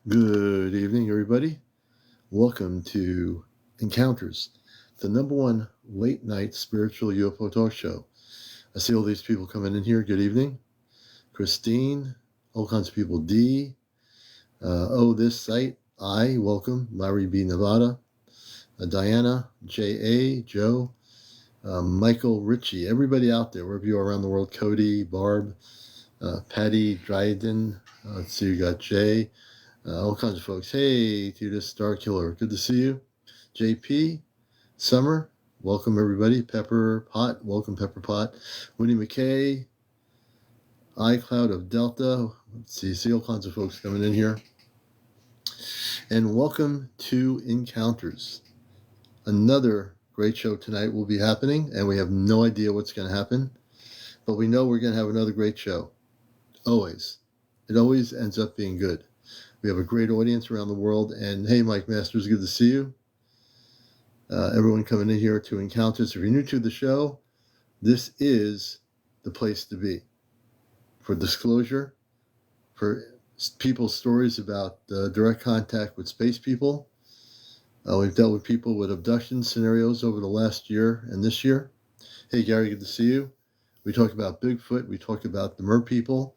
Good evening, everybody. Welcome to Encounters, the number one late night spiritual UFO talk show. I see all these people coming in here. Good evening. Christine, all kinds of people. D, this site. I, welcome. Larry B. Nevada. Diana, J.A., Joe, Michael Ritchie, everybody out there, wherever you are around the world. Cody, Barb, Patty, Dryden. Let's see, you got Jay. All kinds of folks. Hey, to this Star Killer. Good to see you. JP, Summer, welcome everybody. Pepper Pot, welcome Pepper Pot. Winnie McKay, iCloud of Delta. Let's see all kinds of folks coming in here. And welcome to Encounters. Another great show tonight will be happening, and we have no idea what's going to happen, but we know we're going to have another great show. Always. It always ends up being good. We have a great audience around the world, and hey, Mike Masters, good to see you. Everyone coming in here to Encounters. If you're new to the show, this is the place to be. For disclosure, for people's stories about direct contact with space people. We've dealt with people with abduction scenarios over the last year and this year. Hey, Gary, good to see you. We talk about Bigfoot. We talk about the mer people.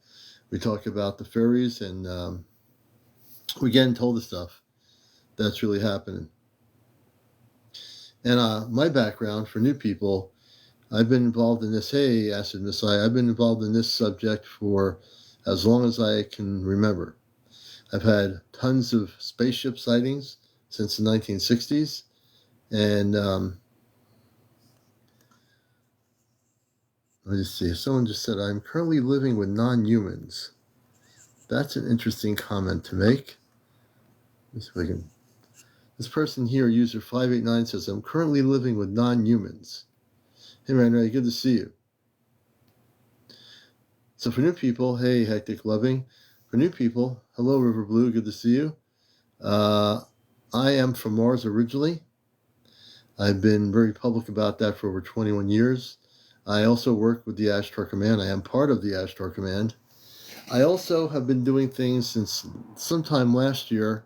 We talk about the fairies, and we get into all the stuff that's really happening. And my background for new people, I've been involved in this. Hey, Acid Messiah, I've been involved in this subject for as long as I can remember. I've had tons of spaceship sightings since the 1960s. And let me just see. Someone just said, I'm currently living with non-humans. That's an interesting comment to make. Let's see if I can. This person here, user 589, says, I'm currently living with non-humans. Hey, man, Ray, good to see you. So for new people, hey, Hectic Loving. For new people, hello, River Blue, good to see you. I am from Mars originally. I've been very public about that for over 21 years. I also work with the Ashtar Command. I am part of the Ashtar Command. I also have been doing things since sometime last year.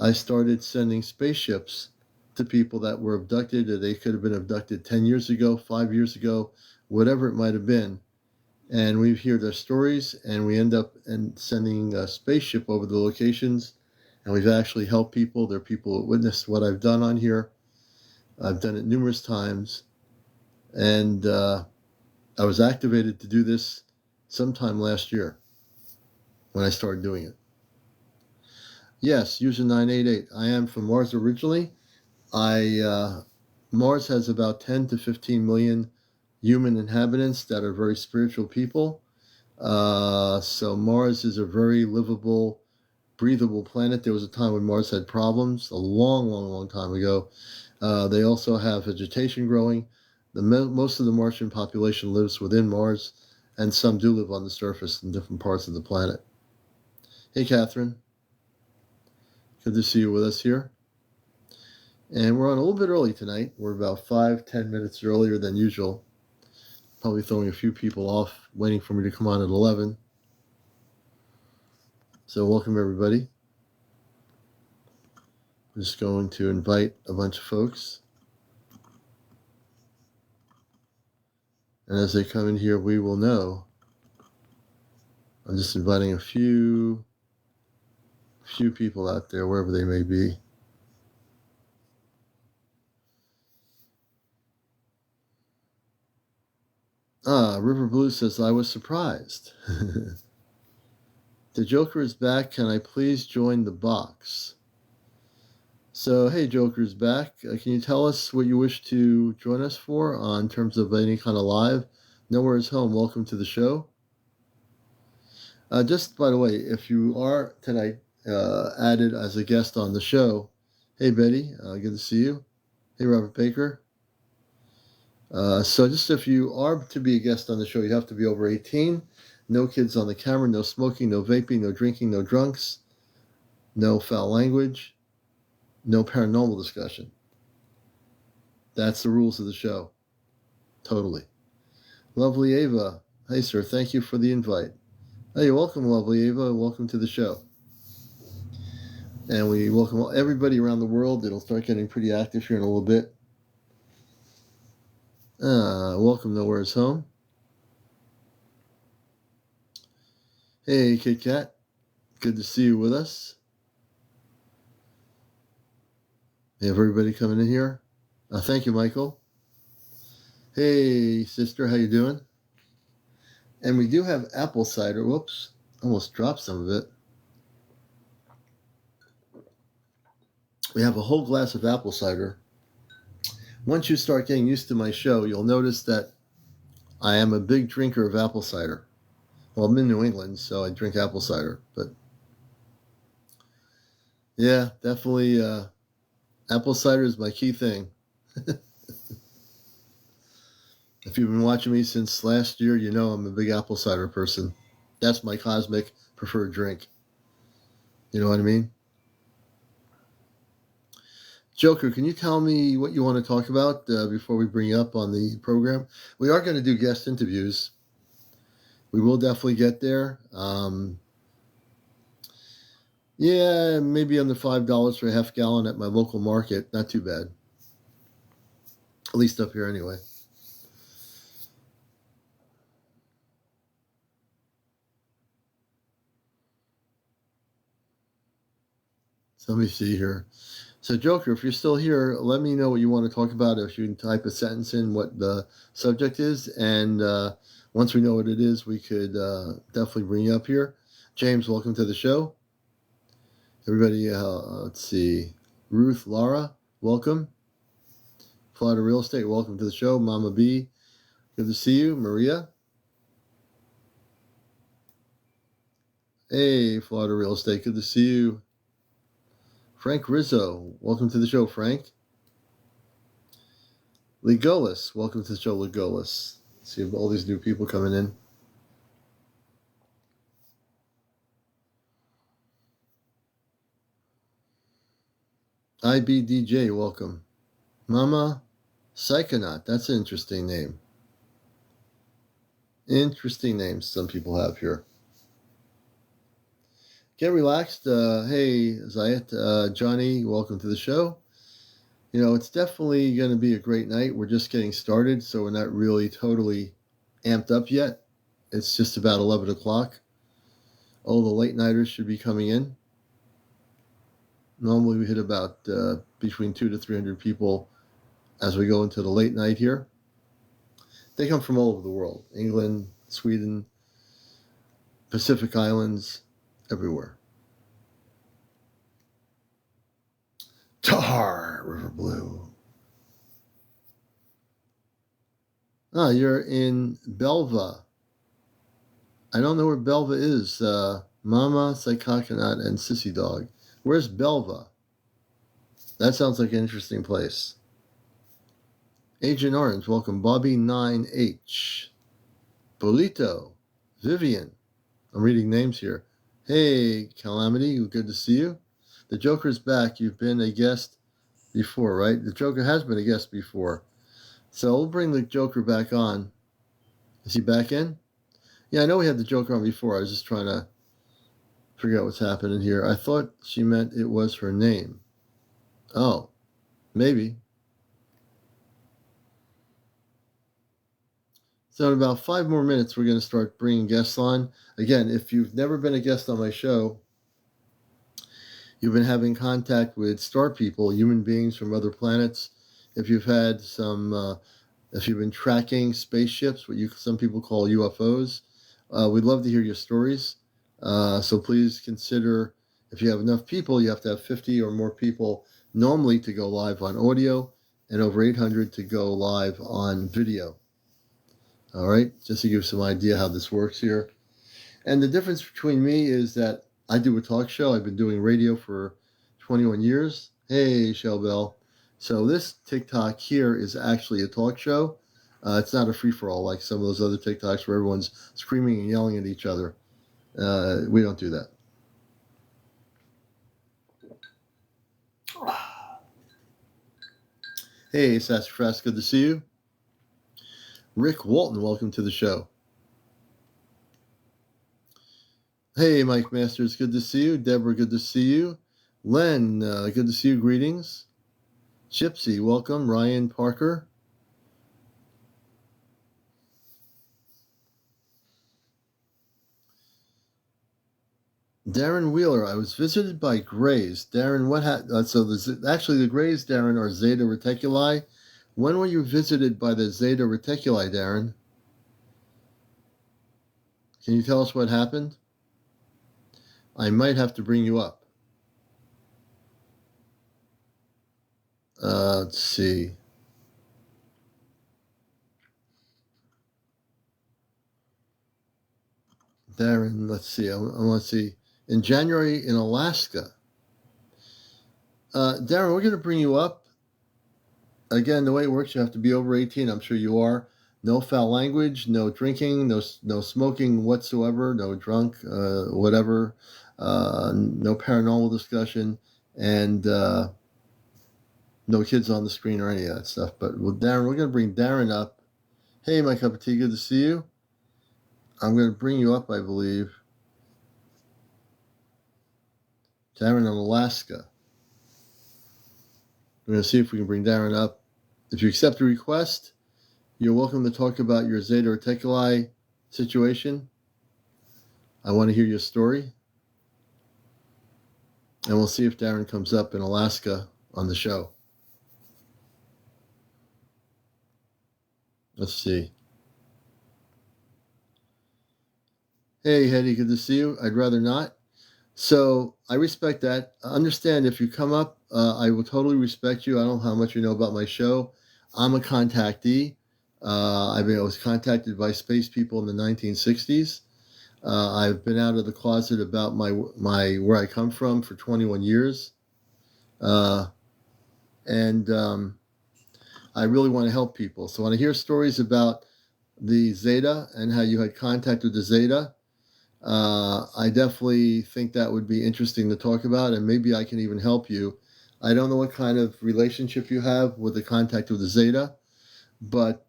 I started sending spaceships to people that were abducted, or they could have been abducted 10 years ago, 5 years ago, whatever it might have been. And we hear their stories, and we end up sending a spaceship over the locations, and we've actually helped people. There are people that witnessed what I've done on here. I've done it numerous times, and I was activated to do this sometime last year when I started doing it. Yes, user 988. I am from Mars originally. Mars has about 10 to 15 million human inhabitants that are very spiritual people. So Mars is a very livable, breathable planet. There was a time when Mars had problems, a long, long, long time ago. They also have vegetation growing. Most of the Martian population lives within Mars, and some do live on the surface in different parts of the planet. Hey, Catherine. Good to see you with us here. And we're on a little bit early tonight. We're about 5-10 minutes earlier than usual. Probably throwing a few people off, waiting for me to come on at 11. So welcome, everybody. I'm just going to invite a bunch of folks. And as they come in here, we will know. I'm just inviting a few people out there, wherever they may be. River Blue says, I was surprised. The Joker is back. Can I please join the box? So, hey, Joker's back. Can you tell us what you wish to join us for in terms of any kind of live? Nowhere is home. Welcome to the show. Just by the way, if you are tonight added as a guest on the show, hey, Betty, good to see you. Hey, Robert Baker. So just if you are to be a guest on the show, you have to be over 18. No kids on the camera, no smoking, no vaping, no drinking, no drunks, no foul language, no paranormal discussion. That's the rules of the show. Totally. Lovely Ava. Hey, sir, thank you for the invite. Hey, welcome, lovely Ava. Welcome to the show. And we welcome everybody around the world. It'll start getting pretty active here in a little bit. Welcome Nowhere's Home. Hey, Kit Kat. Good to see you with us. We have everybody coming in here. Thank you, Michael. Hey, sister, how you doing? And we do have apple cider. Whoops, almost dropped some of it. We have a whole glass of apple cider. Once you start getting used to my show, you'll notice that I am a big drinker of apple cider. Well, I'm in New England, so I drink apple cider. But yeah, definitely apple cider is my key thing. If you've been watching me since last year, you know I'm a big apple cider person. That's my cosmic preferred drink. You know what I mean? Joker, can you tell me what you want to talk about before we bring you up on the program? We are going to do guest interviews. We will definitely get there. Yeah, maybe under $5 for a half gallon at my local market. Not too bad. At least up here anyway. So let me see here. So Joker, if you're still here, let me know what you want to talk about. If you can type a sentence in what the subject is. And once we know what it is, we could definitely bring you up here. James, welcome to the show. Everybody, let's see. Ruth, Laura, welcome. Florida Real Estate, welcome to the show. Mama B, good to see you. Maria. Hey, Florida Real Estate, good to see you. Frank Rizzo, welcome to the show, Frank. Legolas, welcome to the show, Legolas. See all these new people coming in. IBDJ, welcome. Mama Psychonaut, that's an interesting name. Interesting names some people have here. Get relaxed. Hey, Zayat, Johnny, welcome to the show. You know, it's definitely going to be a great night. We're just getting started, so we're not really totally amped up yet. It's just about 11 o'clock. All the late nighters should be coming in. Normally we hit about between 200 to 300 people as we go into the late night here. They come from all over the world. England, Sweden, Pacific Islands, everywhere. Tar, River Blue. Ah, you're in Belva. I don't know where Belva is. Mama, Psychoconut, and Sissy Dog. Where's Belva? That sounds like an interesting place. Agent Orange, welcome. Bobby 9H. Bolito. Vivian. I'm reading names here. Hey, Calamity, good to see you. The Joker's back. You've been a guest before, right? The Joker has been a guest before. So we'll bring the Joker back on. Is he back in? Yeah, I know we had the Joker on before. I was just trying to figure out what's happening here. I thought she meant it was her name. Oh, maybe. So in about 5 more minutes, we're going to start bringing guests on. Again, if you've never been a guest on my show, you've been having contact with star people, human beings from other planets. If you've had if you've been tracking spaceships, what some people call UFOs, we'd love to hear your stories. So please consider, if you have enough people, you have to have 50 or more people normally to go live on audio, and over 800 to go live on video. All right, just to give some idea how this works here. And the difference between me is that I do a talk show. I've been doing radio for 21 years. Hey, Bell. So this TikTok here is actually a talk show. It's not a free-for-all like some of those other TikToks where everyone's screaming and yelling at each other. We don't do that. Hey, Sassafras, good to see you. Rick Walton, welcome to the show. Hey, Mike Masters, good to see you. Deborah, good to see you. Len, good to see you. Greetings. Gypsy, welcome. Ryan Parker. Darren Wheeler, I was visited by Grays. Darren, what happened? So actually the Grays, Darren, are Zeta Reticuli. When were you visited by the Zeta Reticuli, Darren? Can you tell us what happened? I might have to bring you up. Let's see. Darren, let's see. I want to see. In January in Alaska. Darren, we're going to bring you up. Again, the way it works, you have to be over 18. I'm sure you are. No foul language, no drinking, no smoking whatsoever, no drunk, whatever, no paranormal discussion, and no kids on the screen or any of that stuff. But with Darren, we're going to bring Darren up. Hey, my cup of tea, good to see you. I'm going to bring you up, I believe. Darren in Alaska. We're going to see if we can bring Darren up. If you accept the request, you're welcome to talk about your Zeta Reticuli situation. I want to hear your story. And we'll see if Darren comes up in Alaska on the show. Let's see. Hey, Hetty, good to see you. I'd rather not. So I respect that. Understand if you come up, I will totally respect you. I don't know how much you know about my show. I'm a contactee. I was contacted by space people in the 1960s. I've been out of the closet about my where I come from for 21 years. I really want to help people. So when I hear stories about the Zeta and how you had contact with the Zeta, I definitely think that would be interesting to talk about, and maybe I can even help you. I don't know what kind of relationship you have with the contact with the Zeta, but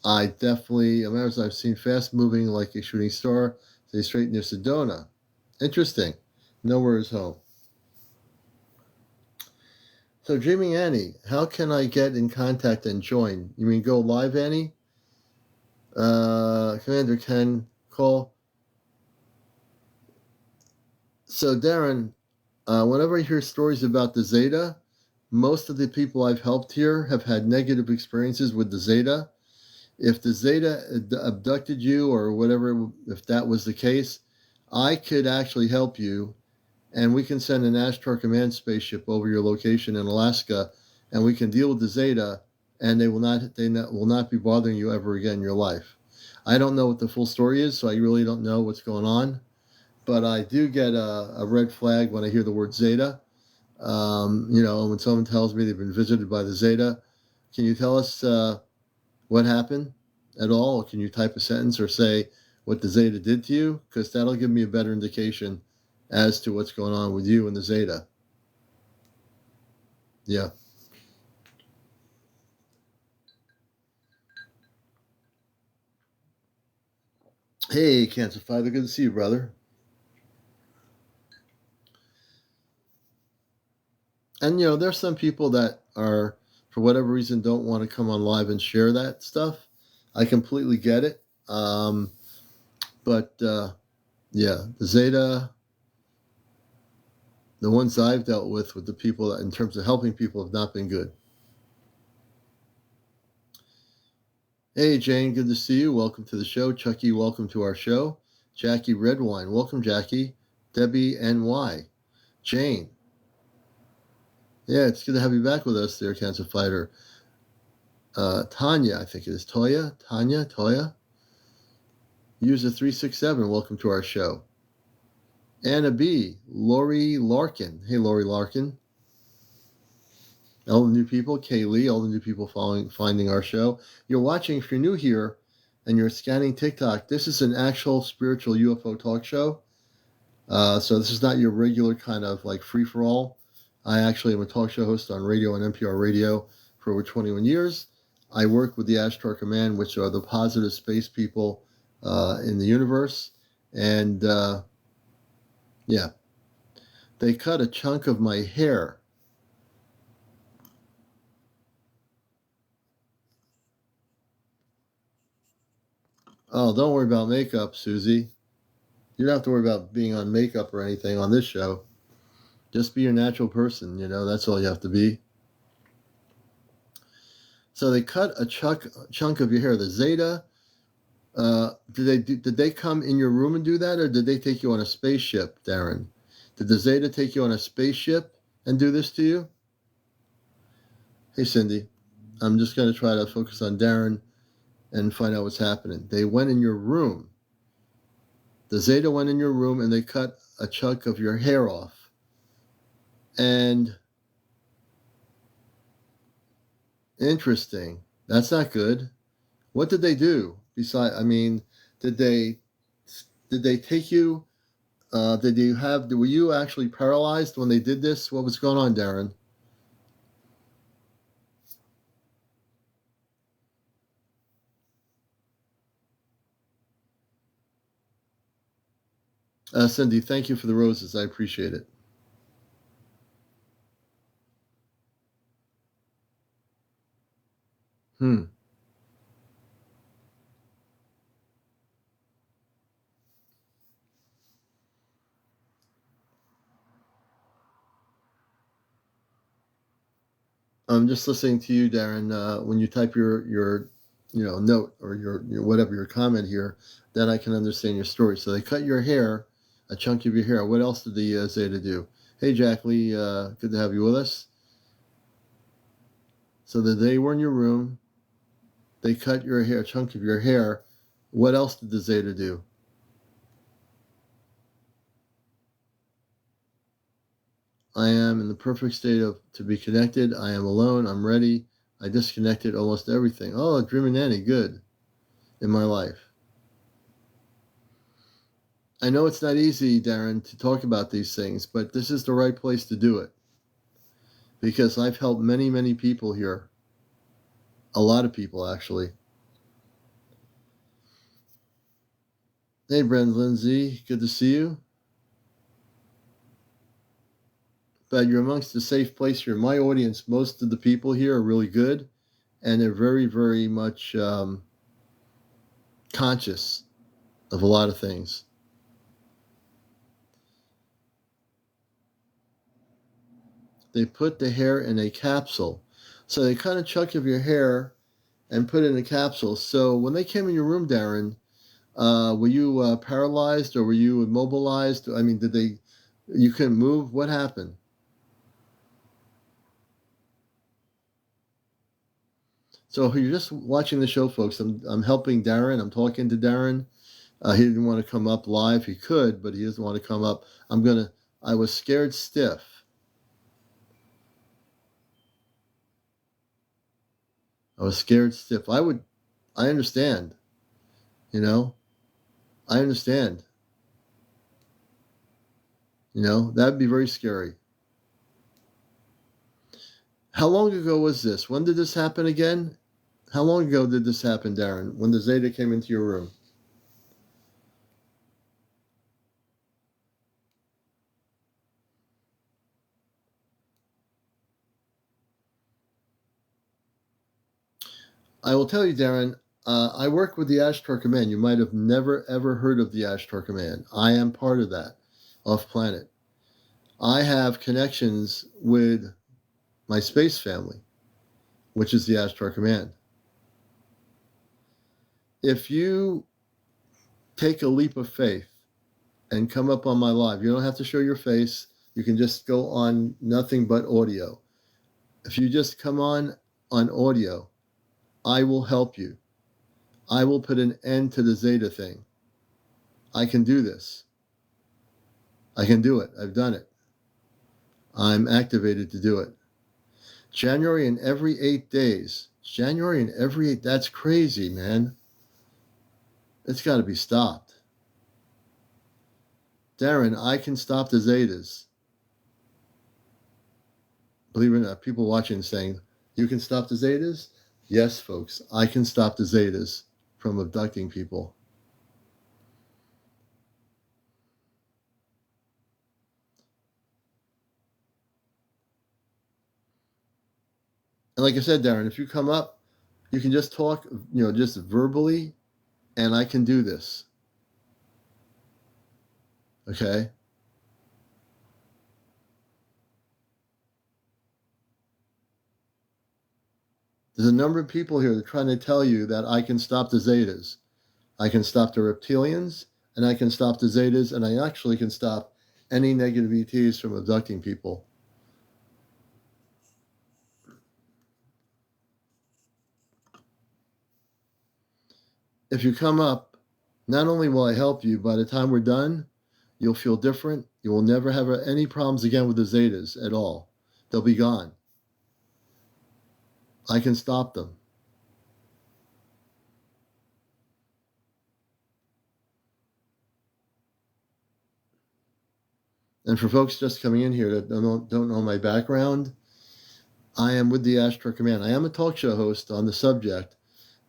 I definitely, I've seen fast moving like a shooting star, stay straight near Sedona. Interesting. Nowhere is home. So, Dreaming Annie, how can I get in contact and join? You mean go live, Annie? Commander Ken, call. So, Darren, whenever I hear stories about the Zeta, most of the people I've helped here have had negative experiences with the Zeta. If the Zeta abducted you or whatever, if that was the case, I could actually help you, and we can send an Ashtar Command spaceship over your location in Alaska, and we can deal with the Zeta, and they will not be bothering you ever again in your life. I don't know what the full story is, so I really don't know what's going on, but I do get a red flag when I hear the word Zeta. When someone tells me they've been visited by the Zeta, can you tell us what happened at all? Or can you type a sentence or say what the Zeta did to you? Because that'll give me a better indication as to what's going on with you and the Zeta. Yeah. Hey, Cancer Fighter, good to see you, brother. And, there's some people that are, for whatever reason, don't want to come on live and share that stuff. I completely get it. But the Zeta, the ones I've dealt with the people that, in terms of helping people, have not been good. Hey, Jane, good to see you. Welcome to the show. Chucky, welcome to our show. Jackie Redwine, welcome, Jackie. Debbie NY. Jane. Yeah, it's good to have you back with us there, Cancer Fighter. Tanya, I think it is. Toya. User 367, welcome to our show. Anna B. Lori Larkin. Hey, Lori Larkin. All the new people, Kaylee, all the new people finding our show. You're watching, if you're new here and you're scanning TikTok, this is an actual spiritual UFO talk show. So this is not your regular kind of like free-for-all. I actually am a talk show host on radio and NPR radio for over 21 years. I work with the Ashtar Command, which are the positive space people in the universe. And They cut a chunk of my hair. Oh, don't worry about makeup, Susie. You don't have to worry about being on makeup or anything on this show. Just be your natural person, that's all you have to be. So they cut a chunk of your hair. The Zeta, did they come in your room and do that, or did they take you on a spaceship, Darren? Did the Zeta take you on a spaceship and do this to you? Hey, Cindy. I'm just going to try to focus on Darren and find out what's happening. They went in your room. The Zeta went in your room and they cut a chunk of your hair off. And interesting. That's not good. What did they do? Did they take you? Were you actually paralyzed when they did this? What was going on, Darren? Cindy, thank you for the roses. I appreciate it. I'm just listening to you, Darren. When you type your note or your whatever your comment here, then I can understand your story. So they cut your hair, a chunk of your hair. What else did the Zeta do? Hey, Jack Lee, good to have you with us. So they were in your room. They cut your hair, a chunk of your hair. What else did the Zeta do? I am in the perfect state to be connected. I am alone. I'm ready. I disconnected almost everything. Oh, Dreaming Nanny, good in my life. I know it's not easy, Darren, to talk about these things, but this is the right place to do it. Because I've helped many, many people here. A lot of people, actually. Hey, Brenda Lindsay, good to see you. But you're amongst a safe place here. My audience, most of the people here are really good, and they're very, very much conscious of a lot of things. They put the hair in a capsule. So they cut a chunk of your hair and put it in a capsule. So when they came in your room, Darren, were you paralyzed or were you immobilized? I mean, you couldn't move? What happened? So if you're just watching the show, folks, I'm helping Darren. I'm talking to Darren. He didn't want to come up live. He could, but he doesn't want to come up. I was scared stiff. I was scared stiff. I understand. I understand. That'd be very scary. How long ago was this? When did this happen again? How long ago did this happen, Darren, when the Zeta came into your room? I will tell you, Darren, I work with the Ashtar Command. You might have never, ever heard of the Ashtar Command. I am part of that, off-planet. I have connections with my space family, which is the Ashtar Command. If you take a leap of faith and come up on my live, you don't have to show your face. You can just go on nothing but audio. If you just come on audio, I will help you. I will put an end to the Zeta thing. I can do this. I can do it. I've done it. I'm activated to do it. January in every 8 days. January in every 8. That's crazy, man. It's got to be stopped. Darren, I can stop the Zetas. Believe it or not, people watching saying, you can stop the Zetas? Yes, folks, I can stop the Zetas from abducting people. And like I said, Darren, if you come up, you can just talk, just verbally, and I can do this. Okay? There's a number of people here that are trying to tell you that I can stop the Zetas. I can stop the reptilians, and I can stop the Zetas, and I actually can stop any negative ETs from abducting people. If you come up, not only will I help you, by the time we're done, you'll feel different. You will never have any problems again with the Zetas at all. They'll be gone. I can stop them. And for folks just coming in here that don't know my background, I am with the Astro Command. I am a talk show host on the subject,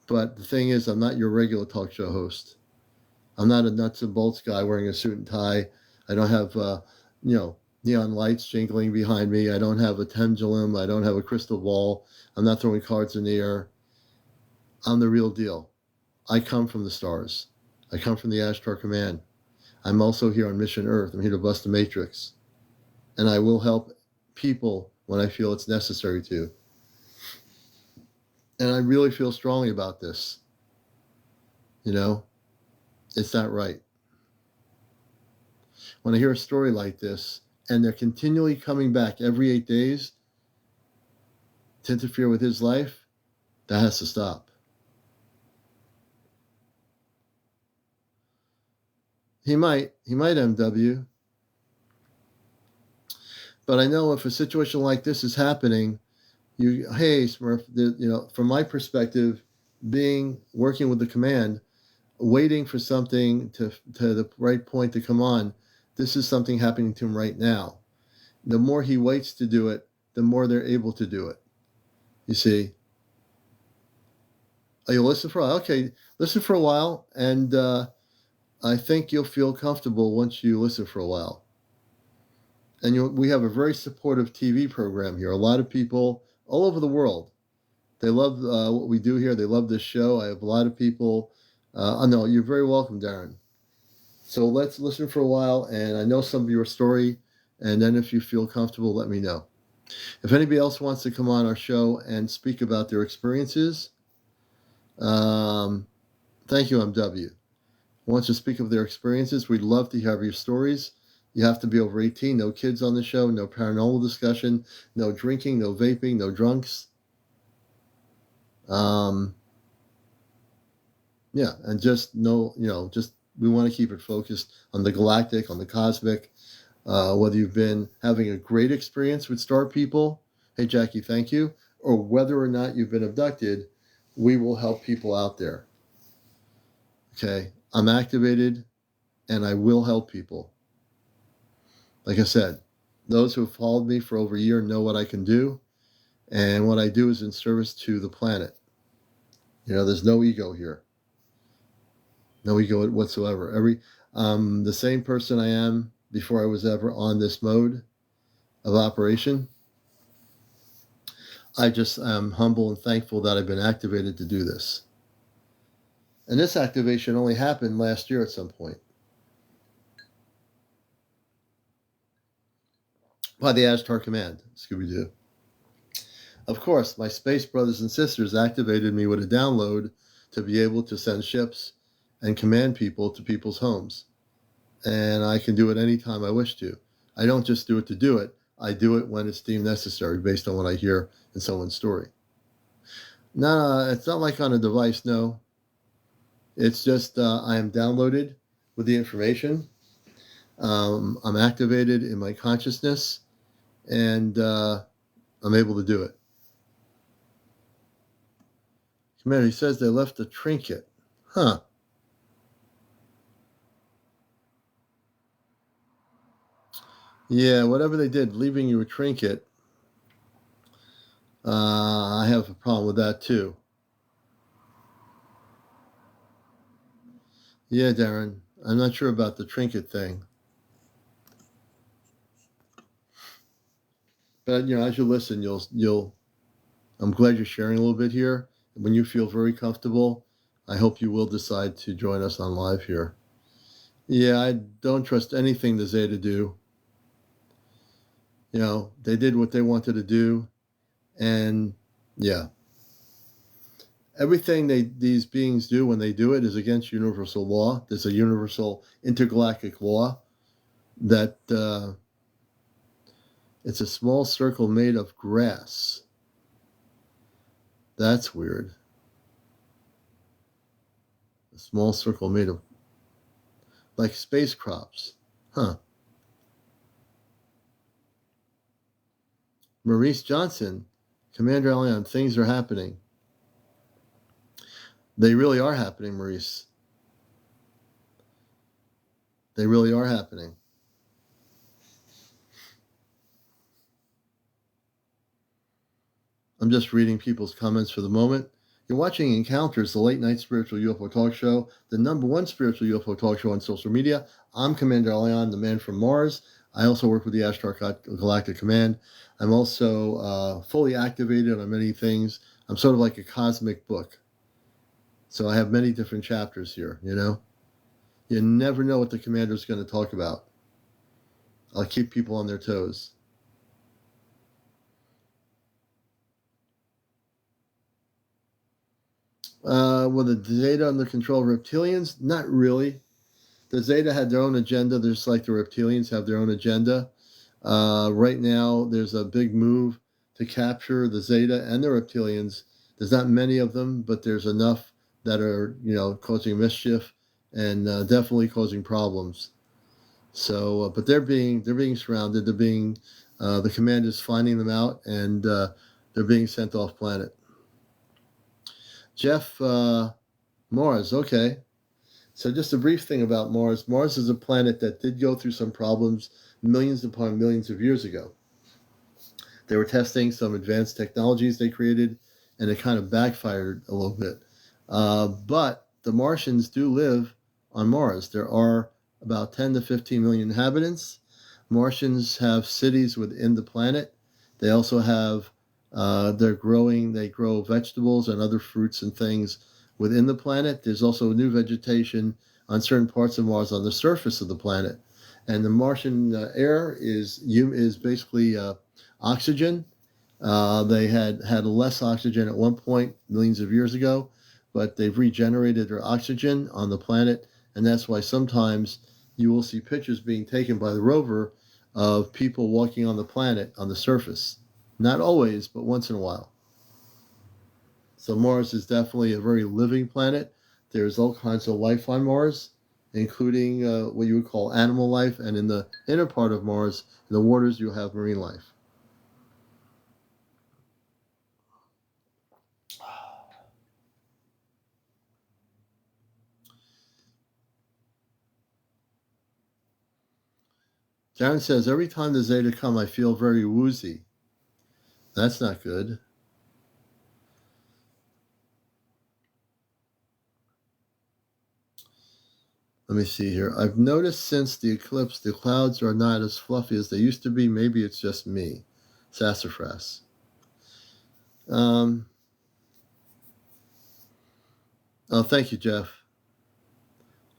but the thing is, I'm not your regular talk show host. I'm not a nuts and bolts guy wearing a suit and tie. I don't have, neon lights jingling behind me. I don't have a pendulum. I don't have a crystal ball. I'm not throwing cards in the air. I'm the real deal. I come from the stars. I come from the Astro Command. I'm also here on Mission Earth. I'm here to bust the matrix. And I will help people when I feel it's necessary to. And I really feel strongly about this. It's not right. When I hear a story like this, and they're continually coming back every 8 days to interfere with his life, that has to stop. He might MW. But I know if a situation like this is happening, hey, Smurf, from my perspective, working with the command, waiting for something to the right point to come on, this is something happening to him right now. The more he waits to do it, the more they're able to do it. You see? Oh, you'll listen for a while? Okay, listen for a while, and I think you'll feel comfortable once you listen for a while. And we have a very supportive TV program here. A lot of people all over the world, they love what we do here. They love this show. I have a lot of people. No, you're very welcome, Darren. So let's listen for a while, and I know some of your story, and then if you feel comfortable, let me know. If anybody else wants to come on our show and speak about their experiences, thank you, MW. Wants to speak of their experiences, we'd love to hear your stories. You have to be over 18, no kids on the show, no paranormal discussion, no drinking, no vaping, no drunks. And just we want to keep it focused on the galactic, on the cosmic. Whether you've been having a great experience with star people, hey Jackie, thank you, or whether or not you've been abducted, we will help people out there. Okay, I'm activated, and I will help people. Like I said, those who have followed me for over a year know what I can do, and what I do is in service to the planet. There's no ego here. No ego whatsoever. The same person I am before I was ever on this mode of operation. I just am humble and thankful that I've been activated to do this. And this activation only happened last year at some point. By the Ashtar Command, Scooby-Doo. Of course, my space brothers and sisters activated me with a download to be able to send ships and command people to people's homes. And I can do it anytime I wish to. I don't just do it to do it. I do it when it's deemed necessary based on what I hear in someone's story. No, it's not like on a device, no. It's just I am downloaded with the information. I'm activated in my consciousness, and I'm able to do it. Commander, he says they left a trinket. Huh. Yeah, whatever they did, leaving you a trinket, I have a problem with that too. Yeah, Darren, I'm not sure about the trinket thing. But as you listen, you'll I'm glad you're sharing a little bit here. When you feel very comfortable, I hope you will decide to join us on live here. Yeah, I don't trust anything the Zeta do. You know, they did what they wanted to do, and yeah, everything these beings do when they do it is against universal law. There's a universal intergalactic law that it's a small circle made of grass. That's weird. A small circle made of like space crops. Huh. Maurice Johnson, CmdrAleon, things are happening. They really are happening, Maurice. They really are happening. I'm just reading people's comments for the moment. You're watching Encounters, the late night spiritual UFO talk show, the #1 spiritual UFO talk show on social media. I'm CmdrAleon, the man from Mars. I also work with the Ashtar Galactic Command. I'm also fully activated on many things. I'm sort of like a cosmic book. So I have many different chapters here, you know? You never know what the commander's going to talk about. I'll keep people on their toes. Were the Zeta under control of reptilians? Not really. The Zeta had their own agenda. There's like the reptilians have their own agenda. Right now, there's a big move to capture the Zeta and the reptilians. There's not many of them, but there's enough that are, you know, causing mischief and definitely causing problems. So, but they're being surrounded. They're being the command is finding them out, and they're being sent off planet. Jeff, Mars. Okay. So just a brief thing about Mars. Mars is a planet that did go through some problems millions upon millions of years ago. They were testing some advanced technologies they created, and it kind of backfired a little bit. But the Martians do live on Mars. There are about 10 to 15 million inhabitants. Martians have cities within the planet. They also have, they grow vegetables and other fruits and things within the planet. There's also new vegetation on certain parts of Mars on the surface of the planet. And the Martian air is basically oxygen. They had less oxygen at one point millions of years ago, but they've regenerated their oxygen on the planet, and that's why sometimes you will see pictures being taken by the rover of people walking on the planet on the surface. Not always, but once in a while. So Mars is definitely a very living planet. There's all kinds of life on Mars, including what you would call animal life, and in the inner part of Mars, in the waters, you have marine life. Darren says, every time the Zeta come, I feel very woozy. That's not good. Let me see here. I've noticed since the eclipse, the clouds are not as fluffy as they used to be. Maybe it's just me. Sassafras. Oh, thank you, Jeff.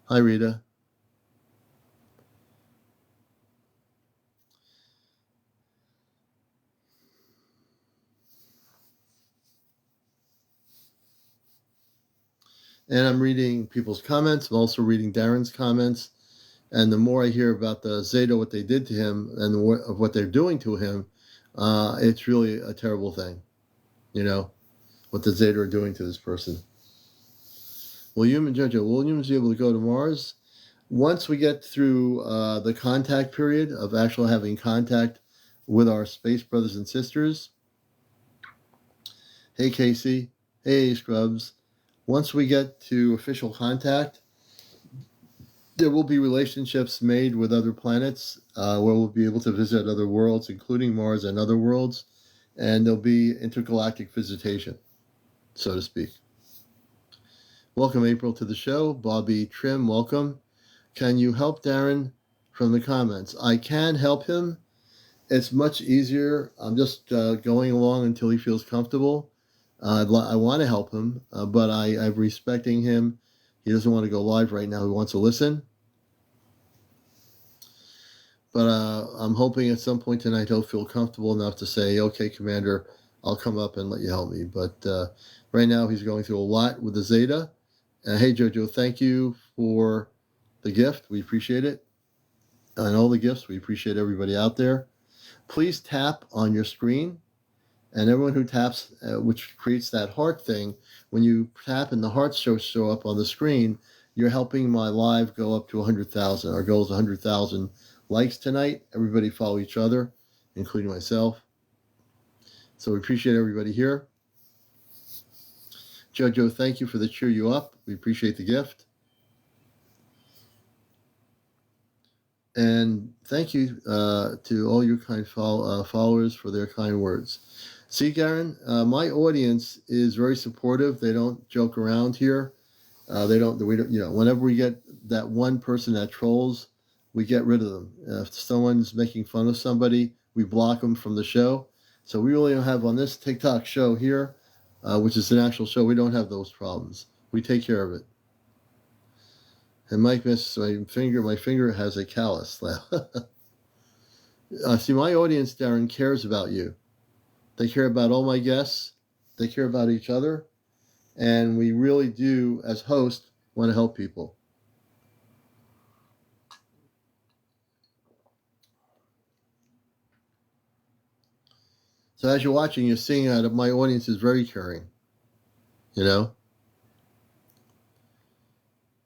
Hi, Rita. And I'm reading people's comments. I'm also reading Darren's comments. And the more I hear about the Zeta, what they did to him, and what they're doing to him, it's really a terrible thing. You know, what the Zeta are doing to this person. Will Williams be able to go to Mars? Once we get through the contact period of actually having contact with our space brothers and sisters. Hey, Casey. Hey, Scrubs. Once we get to official contact, there will be relationships made with other planets where we'll be able to visit other worlds, including Mars and other worlds, and there'll be intergalactic visitation, so to speak. Welcome, April, to the show. Bobby Trim, welcome. Can you help Darren from the comments? I can help him. It's much easier. I'm just going along until he feels comfortable. I want to help him, but I'm respecting him. He doesn't want to go live right now. He wants to listen. But I'm hoping at some point tonight he'll feel comfortable enough to say, okay, Commander, I'll come up and let you help me. But right now he's going through a lot with the Zeta. Hey, Jojo, thank you for the gift. We appreciate it. And all the gifts. We appreciate everybody out there. Please tap on your screen. And everyone who taps, which creates that heart thing, when you tap and the hearts show up on the screen, you're helping my live go up to 100,000. Our goal is 100,000 likes tonight. Everybody follow each other, including myself. So we appreciate everybody here. Jojo, thank you for the cheer you up. We appreciate the gift. And thank you to all your kind followers for their kind words. See, Garen, my audience is very supportive. They don't joke around here. We don't, whenever we get that one person that trolls, we get rid of them. If someone's making fun of somebody, we block them from the show. So we really don't have on this TikTok show here, which is an actual show, we don't have those problems. We take care of it. And Mike misses my finger. My finger has a callus. See, my audience, Darren, cares about you. They care about all my guests. They care about each other. And we really do, as hosts, want to help people. So as you're watching, you're seeing that my audience is very caring.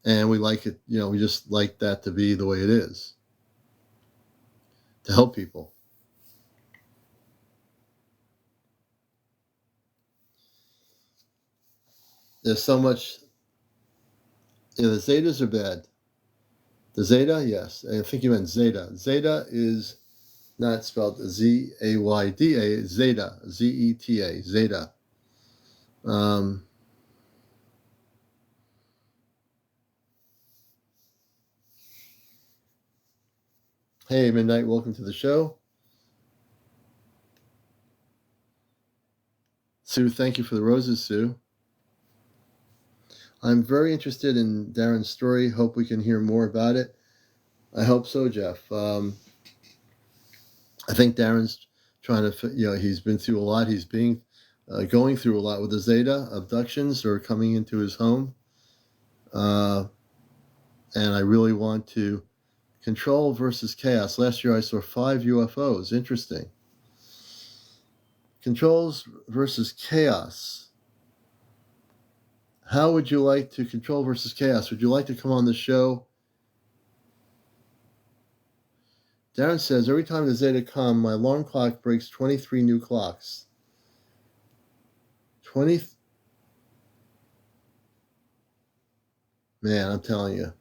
And we like it, we just like that to be the way it is. To help people. There's so much. The Zetas are bad. The Zeta, yes. I think you meant Zeta. Zeta is not spelled Z-A-Y-D-A, Zeta, Z-E-T-A, Zeta. Hey, Midnight, welcome to the show. Sue, thank you for the roses, Sue. I'm very interested in Darren's story. Hope we can hear more about it. I hope so, Jeff. I think Darren's trying to, he's been through a lot. He's going through a lot with the Zeta. Abductions are coming into his home. And I really want to control versus chaos. Last year I saw 5 UFOs. Interesting. Controls versus chaos. How would you like to control versus chaos? Would you like to come on the show? Darren says, every time the Zeta come, my alarm clock breaks 23 new clocks. 20? Man, I'm telling you.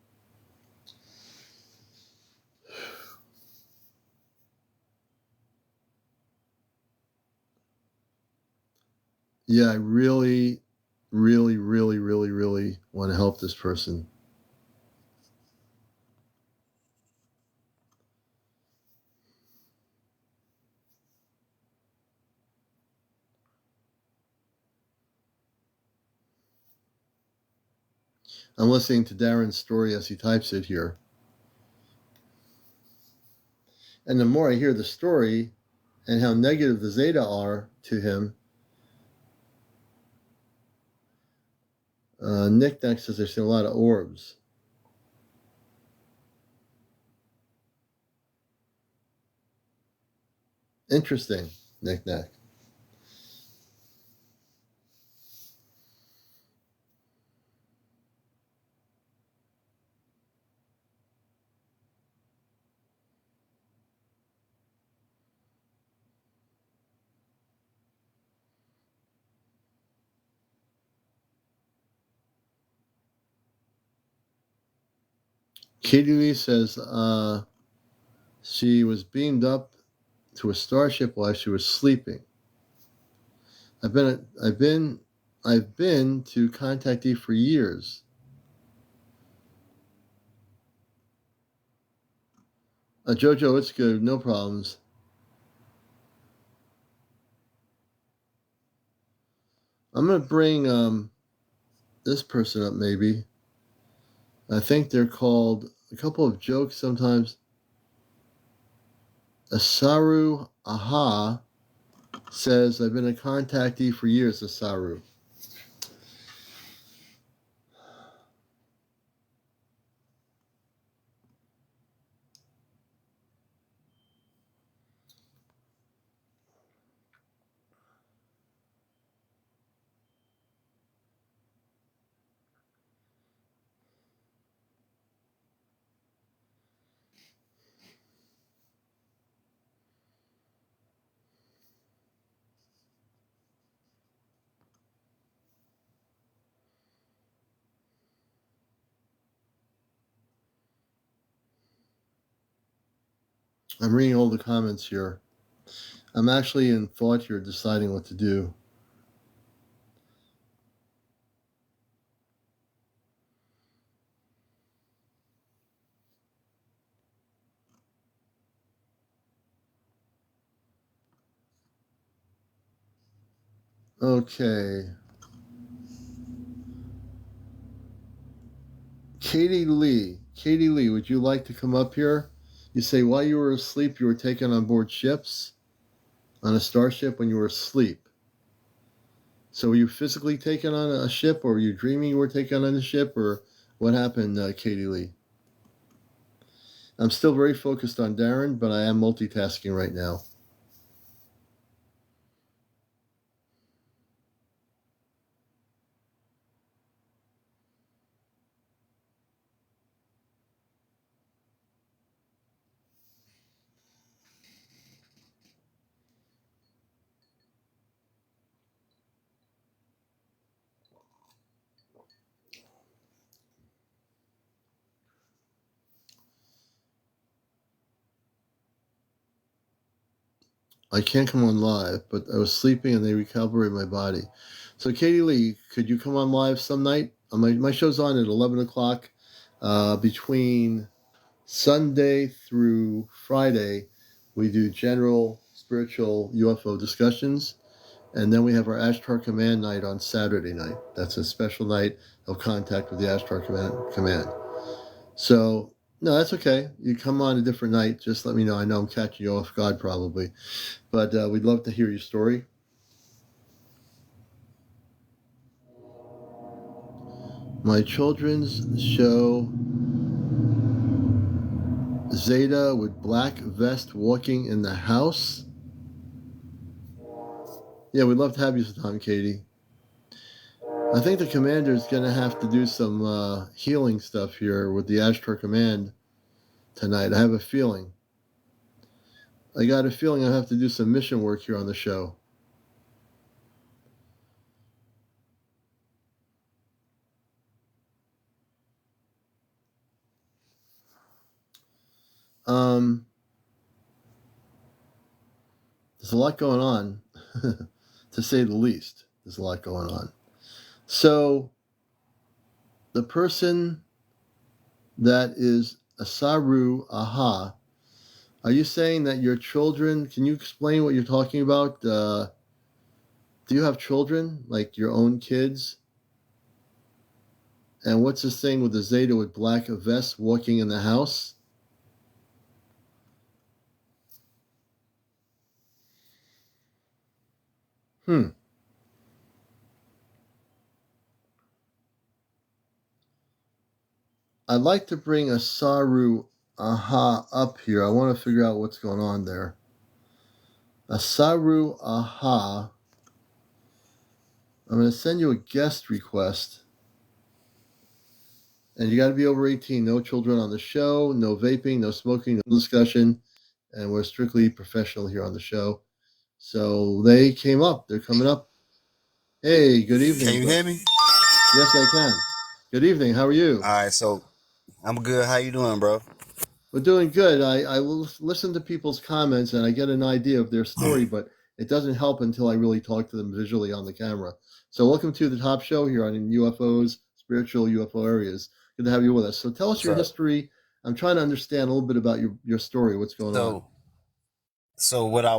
Yeah, I really, really, really, really, really want to help this person. I'm listening to Darren's story as he types it here. And the more I hear the story and how negative the Zeta are to him, Nick Neck says there's a lot of orbs. Interesting, Nick Neck. Katie Lee says she was beamed up to a starship while she was sleeping. I've been to contactee for years. Jojo, it's good, no problems. I'm going to bring this person up maybe. I think they're called a couple of jokes sometimes. Asaru Aha says, I've been a contactee for years, Asaru. I'm reading all the comments here. I'm actually in thought here deciding what to do. Okay. Katie Lee, would you like to come up here? You say while you were asleep, you were taken on board ships, on a starship when you were asleep. So were you physically taken on a ship, or were you dreaming you were taken on a ship, or what happened, Katie Lee? I'm still very focused on Darren, but I am multitasking right now. I can't come on live, but I was sleeping and they recalibrated my body. So Katie Lee, could you come on live some night? My show's on at 11 o'clock between Sunday through Friday. We do general spiritual UFO discussions. And then we have our Ashtar Command night on Saturday night. That's a special night of contact with the Ashtar Command. So, no, that's okay. You come on a different night. Just let me know. I know I'm catching you off guard probably. But we'd love to hear your story. My children's show, Zeta with black vest walking in the house. Yeah, we'd love to have you sometime, Katie. I think the commander's going to have to do some healing stuff here with the Ashtar Command tonight. I have a feeling. I got a feeling I have to do some mission work here on the show. There's a lot going on, to say the least. There's a lot going on. So, the person that is Asaru Aha, are you saying that your children, can you explain what you're talking about? Do you have children, like your own kids? And what's this thing with the Zeta with black vest walking in the house? I'd like to bring Asaru Aha up here. I want to figure out what's going on there. Asaru Aha. I'm going to send you a guest request. And you got to be over 18. No children on the show, no vaping, no smoking, no discussion. And we're strictly professional here on the show. So they came up. They're coming up. Hey, good evening. Can you hear me? Yes, I can. Good evening. How are you? All right, so I'm good. How you doing, bro? We're doing good. I listen to people's comments and I get an idea of their story, but it doesn't help until I really talk to them visually on the camera. So welcome to the top show here on UFOs, spiritual UFO areas. Good to have you with us. So tell us your history. I'm trying to understand a little bit about your story. What's going on? So what I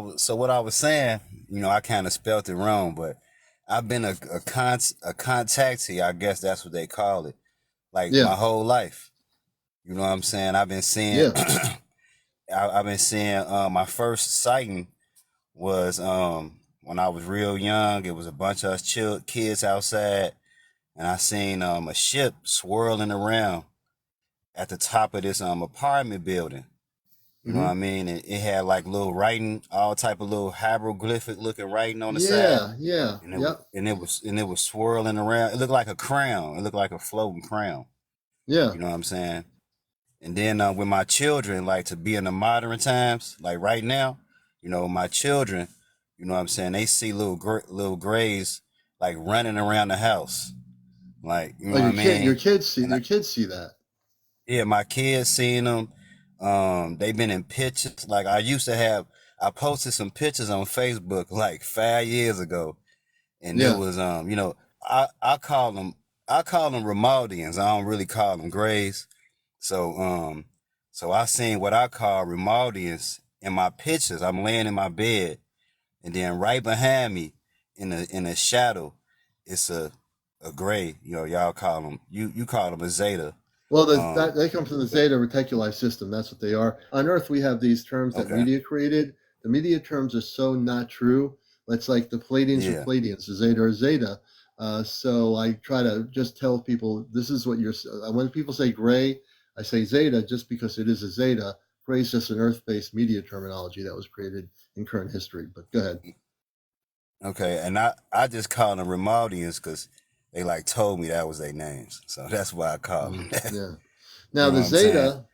was saying, I kind of spelled it wrong, but I've been a contactee, I guess that's what they call it, like Yeah. my whole life. You know what I'm saying? I've been seeing Yeah. I've been seeing my first sighting was when I was real young. It was a bunch of us kids outside, and I seen a ship swirling around at the top of this apartment building. You know what Hmm. I mean? And it had like little writing, all type of little hieroglyphic looking writing on the side, Yeah. Yeah. and Yep. it was swirling around. It looked like a crown. It looked like a floating crown. Yeah. You know what I'm saying? And then with my children, like to be in the modern times, like right now, my children, you know what I'm saying? They see little grays like running around the house, like you Oh, know what I mean? And your kids see that. yeah, my kids seen them. They've been in pictures. Like I posted some pictures on Facebook like 5 years ago, and it Yeah. was I call them Ramadians. I don't really call them Grays. So so I seen what I call Ramadians in my pictures. I'm laying in my bed, and then right behind me, in the shadow, it's a gray. Y'all call them you call them a Zeta. Well, Um, they come from the but Zeta Reticuli system. That's what they are. On Earth, we have these terms that okay, media created. The media terms are so not true. It's like the Palladians are yeah. Palladians, the Zeta are Zeta. So I try to just tell people this is what you're. When people say gray, I say Zeta just because it is a Zeta. Gray is just an Earth-based media terminology that was created in current history. But go ahead. Okay, and I just call them Ramadians because they like told me that was their names, so that's why I call them that. Yeah. You Now know the what I'm saying? Zeta,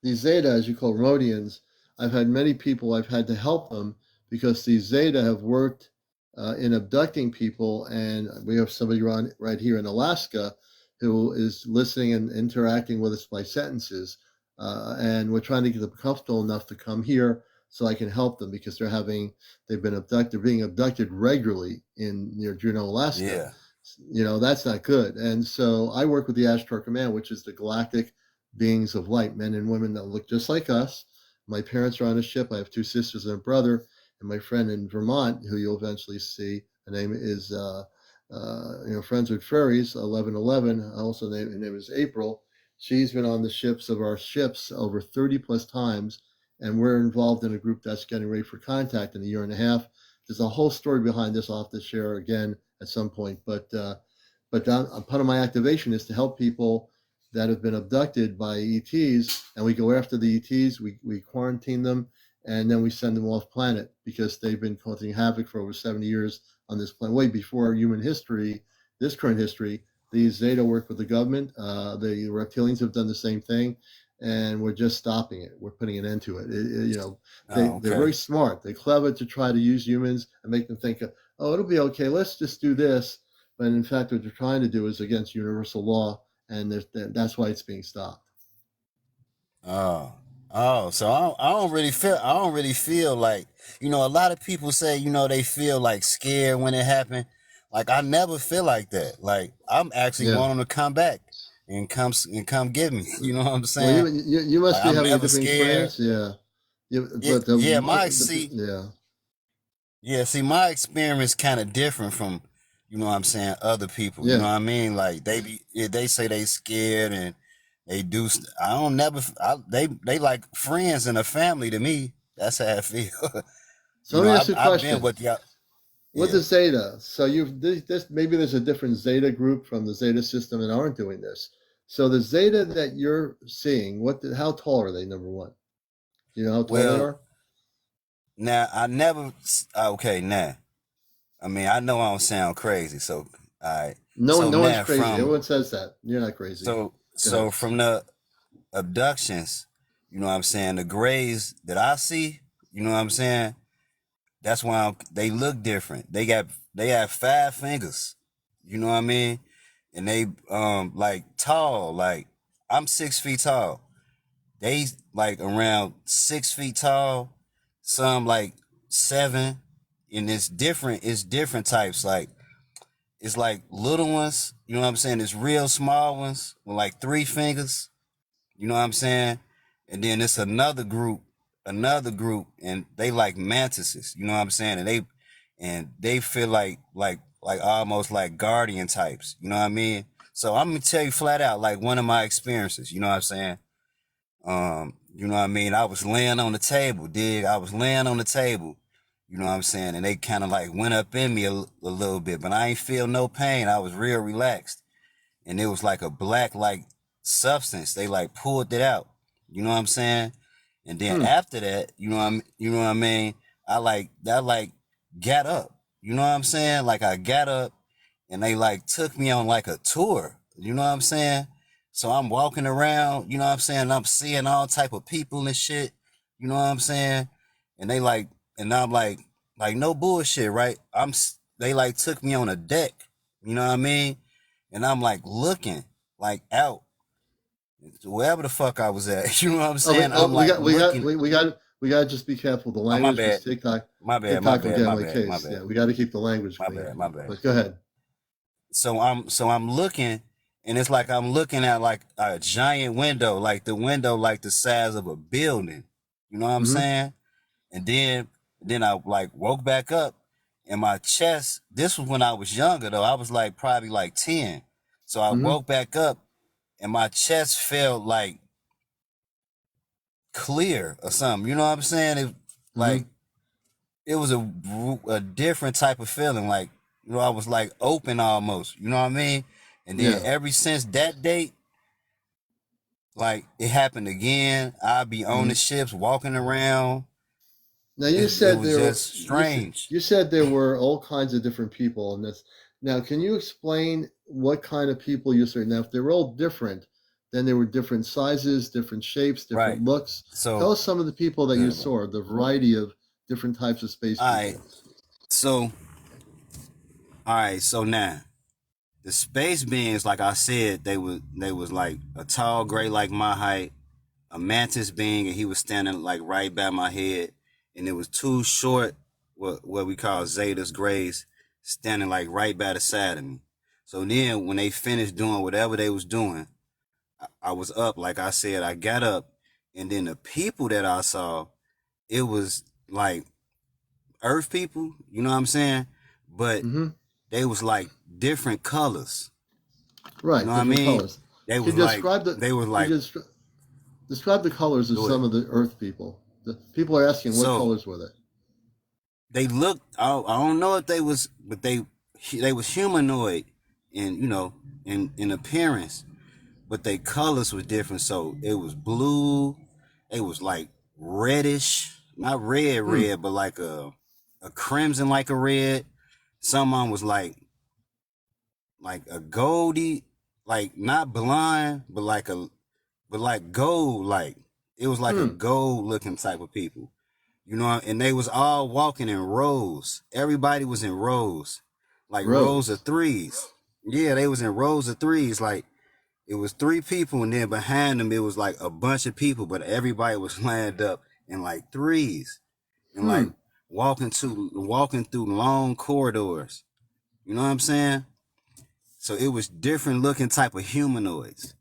these Zeta, as you call Rhodians, I've had many people I've had to help them because these Zeta have worked in abducting people, and we have somebody right here in Alaska who is listening and interacting with us by sentences, and we're trying to get them comfortable enough to come here so I can help them because they've been abducted, they're being abducted regularly in near Juneau, Alaska. Yeah. That's not good. And so I work with the Ashtar Command, which is the galactic beings of light, men and women that look just like us. My parents are on a ship. I have two sisters and a brother, and my friend in Vermont, who you'll eventually see. Her name is Friends with Fairies 1111. Her name is April. She's been on the ships of our ships over 30 plus times, and we're involved in a group that's getting ready for contact in a year and a half. There's a whole story behind this. I'll have to share again at some point, but part of my activation is to help people that have been abducted by ETs, and we go after the ETs, we quarantine them, and then we send them off planet because they've been causing havoc for over 70 years on this planet, way before human history, this current history. These Zeta work with the government. The reptilians have done the same thing, and we're just stopping it. We're putting an end to it. Oh, They're okay. very smart. They're clever to try to use humans and make them think, oh, it'll be okay. Let's just do this. But in fact, what they're trying to do is against universal law, and that's why it's being stopped. Oh, so I don't really feel like, a lot of people say, they feel like scared when it happened. Like I never feel like that. Like I'm actually Yeah. wanting to come back and come get me. You know what I'm Well, saying? you must Like be I'm having a never different scared. experience. Yeah. Yeah. Yeah, But yeah, yeah. see, my experience kind of different from, what I'm saying, other people. You know Yeah. what I mean? Like they say they scared and they do. I don't never. They like friends and a family to me. That's how I feel. So let me ask you a I've been question. with y'all. With Yeah. the Zeta, so maybe there's a different Zeta group from the Zeta system that aren't doing this. So the Zeta that you're seeing, how tall are they? Number one, you know how tall they Well, are? now I never. Okay, now I mean I know I don't sound crazy, so all right. So No one's now crazy. from Everyone says that. You're not crazy. Go ahead. from the abductions, you know what I'm saying, the grays that I see, you know what I'm saying. That's why they look different. They have 5 fingers. You know what I mean? And they like tall. Like I'm 6 feet tall. They like around 6 feet tall. Some like 7. And it's different. It's different types. Like it's like little ones. You know what I'm saying? It's real small ones with like 3 fingers. You know what I'm saying? And then it's another group, and they like mantises. You know what I'm saying? And they feel like like almost like guardian types. You know what I mean? So I'm gonna tell you flat out, like one of my experiences. You know what I'm saying? You know what I mean? I was laying on the table, dig. I was laying on the table. You know what I'm saying? And they kind of like went up in me a little bit, but I ain't feel no pain. I was real relaxed, and it was like a black like substance. They like pulled it out. You know what I'm saying? And then Hmm. after that, you know what I mean? I got up. You know what I'm saying? Like I got up and they like took me on like a tour. You know what I'm saying? So I'm walking around, you know what I'm saying? I'm seeing all type of people and shit. You know what I'm saying? And they like, and I'm like no bullshit, right? They like took me on a deck. You know what I mean? And I'm like looking like out wherever the fuck I was at. You know what I'm Oh, saying? I'm like looking. we got to just be careful the Oh, my language bad. because TikTok My bad. My TikTok will bad. get My on my bad. My case. bad. Yeah, we got to keep the language My clean. bad. My bad. But go ahead. So I'm looking, and it's like I'm looking at like a giant window, like the window like the size of a building. You know what I'm Mm-hmm. saying? And then I like woke back up, and my chest. This was when I was younger though. I was like probably like 10. So I Mm-hmm. woke back up, and my chest felt like clear or something. You know what I'm saying? It Mm-hmm. like it was a different type of feeling. Like, you know, I was like open almost. You know what I mean? And then Yeah. ever since that date, like it happened again. I'd be on Mm-hmm. the ships, walking around. Now It was just strange. you said there were all kinds of different people in this. Now, can you explain what kind of people you saw? Now, if they were all different, then there were different sizes, different shapes, different Right. looks. Tell So, us some of the people that you all saw, the variety of different types of space right. people. So, all right. So now the space beings, like I said, they was like a tall gray like my height, a mantis being, and he was standing like right by my head, and it was two short, what we call Zetas grays, standing like right by the side of me. So then when they finished doing whatever they was doing, I was up. Like I said, I got up, and then the people that I saw, it was like Earth people. You know what I'm saying? But Mm-hmm. they was like different colors. You know Right, what I different mean? colors. Can you describe the? They was Can like you describe the colors of do it. some of the Earth people? The people are asking what So colors were they? they looked. I don't know if they was, but they was humanoid, in in appearance, but they colors was different. So it was blue. It was like reddish, not red, Hmm. red, but like a crimson, like a red. Someone was like a goldy, like not blind, but like gold, like it was like a Hmm. gold looking type of people. You know, and they was all walking in rows. Everybody was in rows, like rows of Rose. threes. Yeah, they was in rows of threes. Like it was three people, and then behind them it was like a bunch of people, but everybody was lined up in like threes, and Hmm. like walking through long corridors. You know what I'm saying? So it was different looking type of humanoids.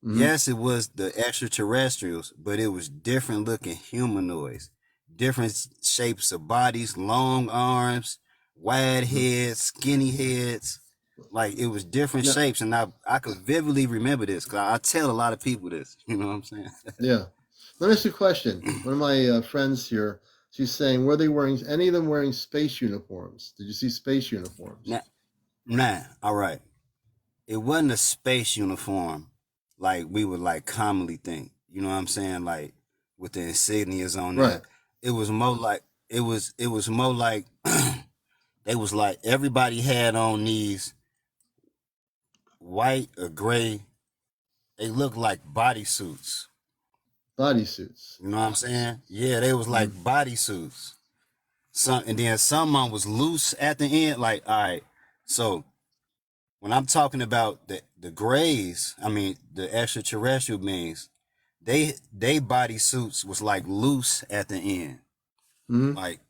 Mm-hmm. Yes, it was the extraterrestrials, but it was different looking humanoids, different shapes of bodies, long arms, wide Mm-hmm. heads, skinny heads. Like it was different Now, shapes, and I could vividly remember this because I tell a lot of people this. You know what I'm saying? yeah. Let me ask you a question. One of my friends here, she's saying, were they wearing any of them wearing space uniforms? Did you see space uniforms? Now, all right. It wasn't a space uniform like we would like commonly think. You know what I'm saying? Like with the insignias on Right. there. It was more like it was more like they was like everybody had on these white or gray. They looked like bodysuits. Bodysuits. You know what I'm saying? Yeah, they was like Mm-hmm. bodysuits. Some and then some on was loose at the end. Like, all right, so when I'm talking about the grays, I mean the extraterrestrial beings, they body suits was like loose at the end, Mm-hmm. like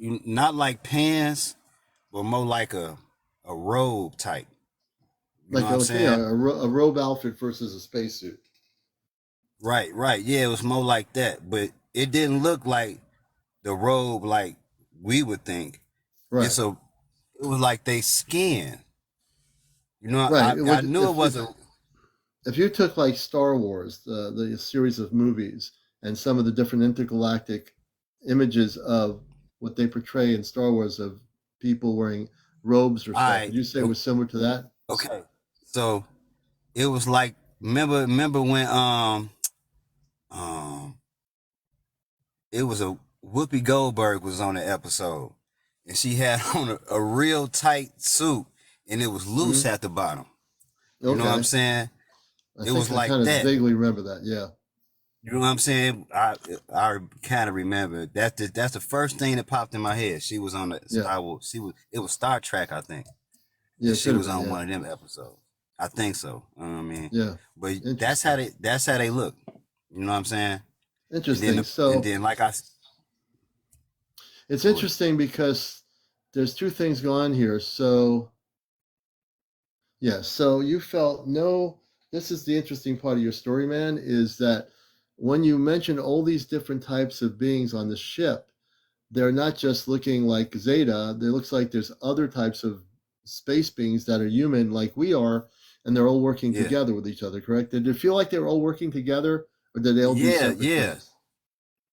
not like pants, but more like a robe type. You know Like what I'm saying? a robe outfit versus a spacesuit. Right, right. Yeah, it was more like that, but it didn't look like the robe like we would think. It's Right. a it was like they skin. You know, Right. I knew it wasn't. If you took like Star Wars, the series of movies, and some of the different intergalactic images of what they portray in Star Wars of people wearing robes or stuff, I would you say it was similar to that? okay. So it was like remember when um it was a Whoopi Goldberg was on the episode, and she had on a real tight suit, and it was loose Hmm. at the bottom. You know what I'm Okay. saying? I It was think I like kind of that. vaguely remember that. Yeah. You know what I'm saying? I kind of remember that's the first thing that popped in my head. She was on the Yeah. it was Star Trek, I think, Yeah. and It she could have was been. on Yeah. one of them episodes. I think so. You know what I mean? Yeah. But Interesting. that's how they look. You know what I'm saying? Interesting. And So then like I it's go ahead. interesting because there's two things going on here. So yeah, so you felt no, this is the interesting part of your story, man, is that when you mention all these different types of beings on the ship, they're not just looking like Zeta. There looks like there's other types of space beings that are human like we are, and they're all working Yeah. together with each other, correct? Did it feel like they were all working together, or did they all do Yeah, separate yeah. things?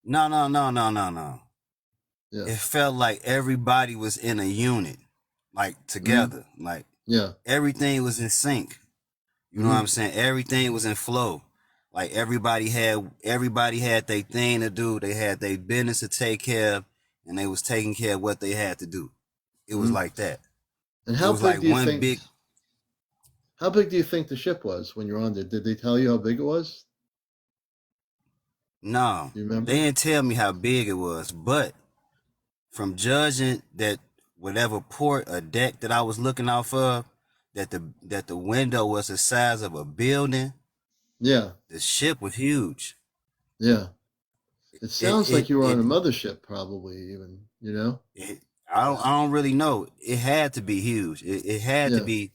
No, no, no, no, no, no. Yeah. It felt like everybody was in a unit, like Hmm. together. Like Yeah. everything was in sync. You know what Hmm. I'm saying? Everything was in flow. Like everybody had their thing to do. They had their business to take care of, and they was taking care of what they had to do. It was Hmm. like that. And It was like one big. how big do you think the ship was when you're on there? Did they tell you how big it was? No, Do you they remember? didn't tell me how big it was, but from judging that whatever port or deck that I was looking off of, that the window was the size of a building. Yeah. The ship was huge. Yeah. It It sounds like it you were on it, a mothership, probably even, you know? it I don't really know. It had to be huge. It had to Yeah. be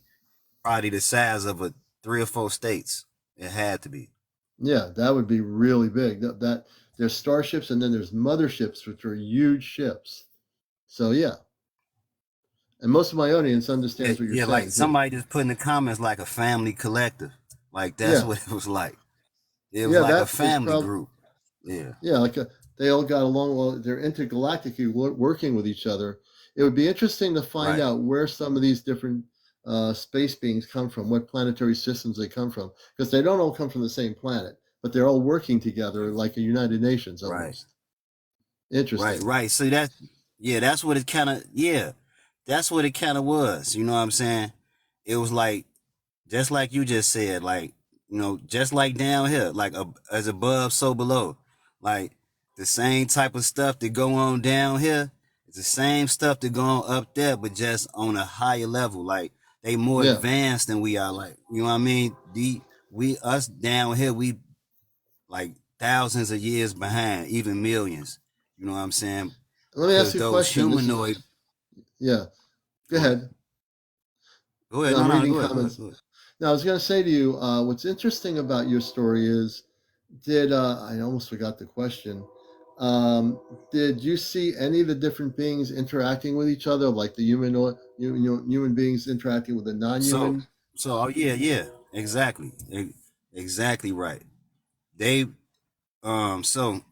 probably the size of a 3 or 4 states. It had to be. Yeah, that would be really big. That there's starships and then there's motherships, which are huge ships. So yeah. And most of my audience Yeah, understands what you're yeah, like saying too. somebody just put in the comments like a family collective. Like that's Yeah. what it was like. It was Yeah, like a that is family probably group. Yeah. yeah, they all got along well. They're intergalactically working with each other. It would be interesting to find Right. out where some of these different space beings come from, what planetary systems they come from, because they don't all come from the same planet, but they're all working together like a United Nations Right. almost. Interesting. Right. See that yeah, that's what it kinda yeah. That's what it kinda was. You know what I'm saying? It was like just like you just said, like, just like down here, like as above, so below. Like the same type of stuff that go on down here, it's the same stuff that go on up there, but just on a higher level. Like they more Yeah. advanced than we are. Like, you know what I mean? We us down here, we like thousands of years behind, even millions. You know what I'm saying? Let me ask Because you a those question. This is humanoid. yeah. Go Go ahead. ahead. Go ahead. No, No, I'm no, reading go ahead. Go ahead. comments. Go ahead. Now, I was going to say to you, what's interesting about your story is, did I almost forgot the question? Um, did you see any of the different beings interacting with each other, like the human beings interacting with the So, non-human? oh yeah, yeah, exactly, exactly right. They, so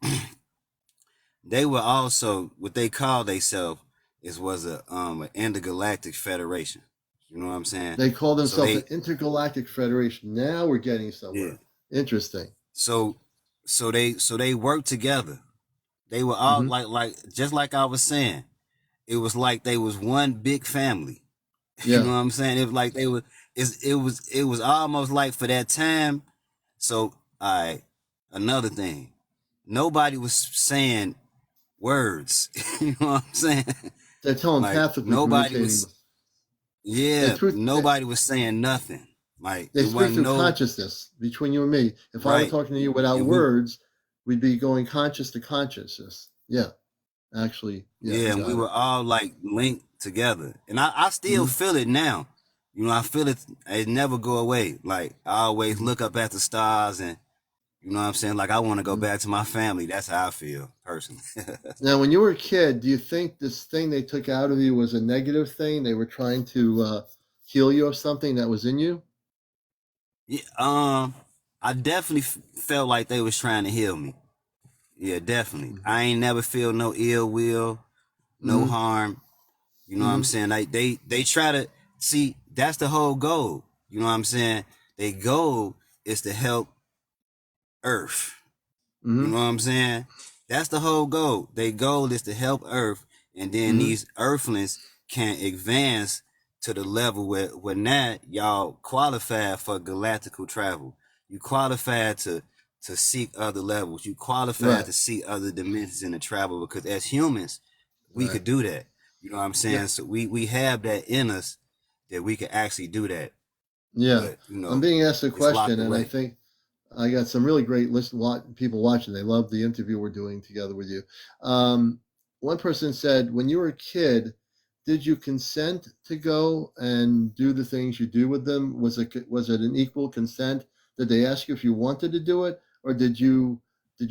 they were also what they called themselves is was an intergalactic federation. You know what I'm saying? They call So themselves an they, intergalactic federation. Now we're getting yeah. somewhere. Interesting. So, so they worked together. They were all Hmm. like just like I was saying. It was like they was one big family. You know Yeah, what I'm saying? It was like they were. It was almost like for that time. So I another thing. Nobody was saying words. You know what I'm saying? they're Like telepathically nobody communicating. was. They Yeah, through nobody was saying nothing. Like they it speak wasn't through no consciousness between you and me. If I were right. talking to you without And we words, we'd be going conscious to consciousness. Yeah, actually, yeah, you yeah, and we got it. were all like linked together. And I still Hmm. feel it now. You know, I feel it. It never go away. Like I always Hmm. look up at the stars and You know what I'm saying? Like I want to go back to my family. That's how I feel personally. Now, when you were a kid, do you think this thing they took out of you was a negative thing? They were trying to heal you of something that was in you? Yeah, I definitely felt like they was trying to heal me. Yeah, definitely. Mm-hmm. I ain't never feel no ill will, no Mm-hmm. harm. You know what I'm Mm-hmm. saying? Like they try to see that's the whole goal. You know what I'm saying? Their goal is to help Earth. You Mm-hmm. know what I'm saying? That's the whole goal. Their goal is to help Earth, and then Mm-hmm. these Earthlings can advance to the level where now y'all qualify for galactical travel. You qualify to seek other levels. You qualify Right. to see other dimensions in the travel because as humans, we Right. could do that. You know what I'm Yeah. saying? So we have that in us that we could actually do that. Yeah. But I'm being asked a it's locked question, and I away. think I got some really great people watching. They love the interview we're doing together with you. Um, One person said, when you were a kid, did you consent to go and do the things you do with them? Was it an equal consent? Did they ask you if you wanted to do it, or did you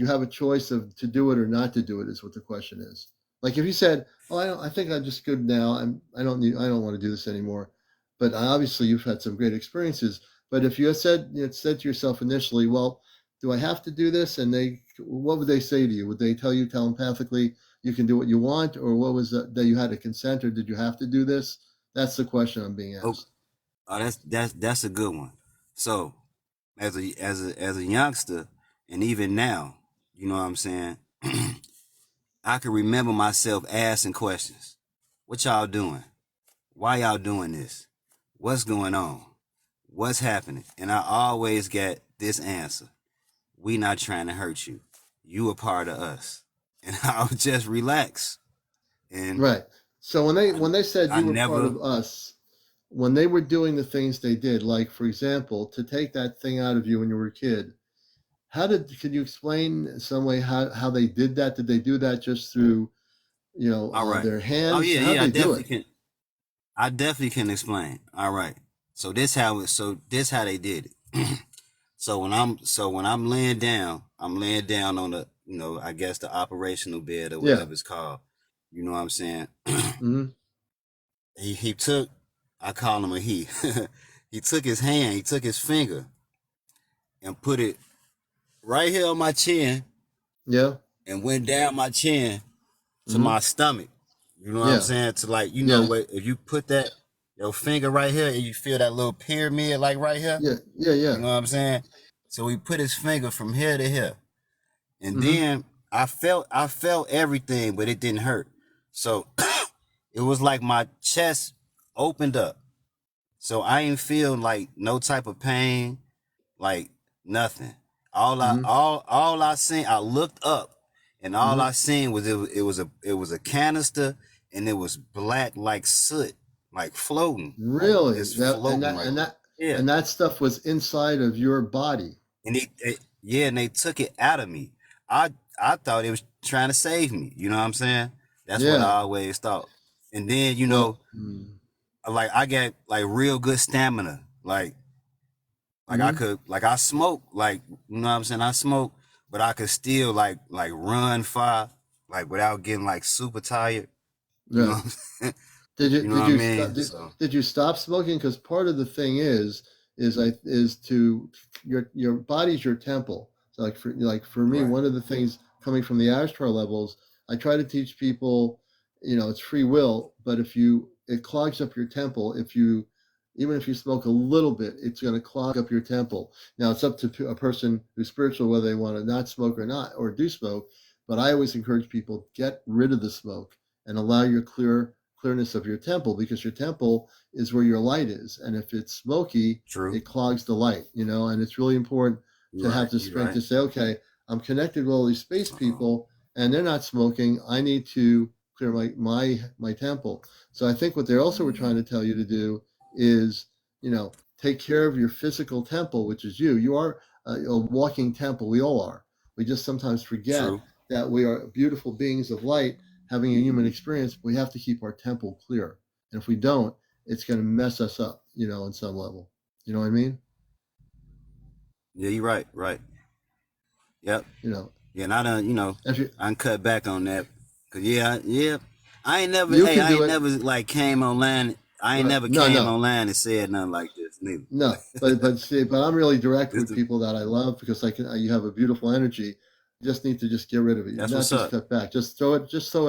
have a choice of to do it or not to do it? Is what the question is. Like if you said, "Oh, I think I'm just good now. I don't want to do this anymore," but obviously you've had some great experiences. But if you had said to yourself initially, well, do I have to do this? And what would they say to you? Would they tell you telepathically you can do what you want, or what was that you had to consent, or did you have to do this? That's the question I'm being Oh, asked. that's a good one. So as a youngster, and even now, you know what I'm saying. I can remember myself asking questions. What y'all doing? Why y'all doing this? What's going on? What's happening? And I always get this answer: we not trying to hurt you. You a part of us. And I would just relax. And Right. So when they I, when they said I you were part never. of us, when they were doing the things they did, like for example, to take that thing out of you when you were a kid, could you explain some way how they did that? Did they do that just through All right. their Oh hands? yeah, How'd yeah. they do it? I definitely can explain. All right. So this how they did it. So when I'm laying down, I'm laying down on the I guess the operational bed or Yeah. whatever it's called. You know what I'm saying? Hmm. He took, I call him a he. He took his hand, he took his finger and put it right here on my chin Yeah. and went down my chin to Hmm. my stomach. You know what I'm Yeah. saying? To like, Yeah. what if you put that your finger right here and you feel that little pyramid like right here? Yeah. Yeah. You Yeah. know what I'm saying? So he put his finger from here to here. And Hmm. then I felt everything, but it didn't hurt. So it was like my chest opened up. So I ain't feel like no type of pain, like nothing. Hmm. All I seen, I looked up and all Hmm. I seen was it was a canister and it was black like soot, like floating, like Really? just That and floating that right and there. that Yeah. and that stuff was inside of your body. And yeah, and they took it out of me. I thought it was trying to save me. You know what I'm saying? That's what Yeah. I always thought. And then Well. like I got like real good stamina. Like I Mm-hmm. could like I smoke like you know what I'm saying. I smoke, but I could still like run far like without getting like super tired. You know Right. what I'm saying? Did you You know what did I you stop mean? did, So did you stop smoking? Because part of the thing is to your body's your temple. So like for me, right, one of the things coming from the astral levels, I try to teach people, it's free will, but if you it clogs up your temple if you even if you smoke a little bit, it's going to clog up your temple. Now it's up to a person who's spiritual whether they want to not smoke or not or do smoke. But I always encourage people get rid of the smoke and allow your clearness of your temple because your temple is where your light is. And if it's smoky, true. it clogs the light, and it's really important You're to have right. the You're strength right. to say, okay, I'm connected with all these space Uh-oh. people and they're not smoking. I need to clear my temple. So I think what they also were trying to tell you to do is, take care of your physical temple, which is you. You are a walking temple. We all are. We just sometimes forget True. that we are beautiful beings of light having a human experience. We have to keep our temple clear. And if we don't, it's going to mess us up, on some level. You know what I mean? Yeah, you're right. Right. Yep. You know, Yeah, and I done, if you I can cut back on that. Cause you can I do ain't it, never like came online. I ain't right? never No, came no, online and said nothing like this, neither. no. But see, but I'm really direct This with the, people that I love because I can. You have a beautiful energy. You just need to just get rid of it. that's Not what's just up. cut back. Just throw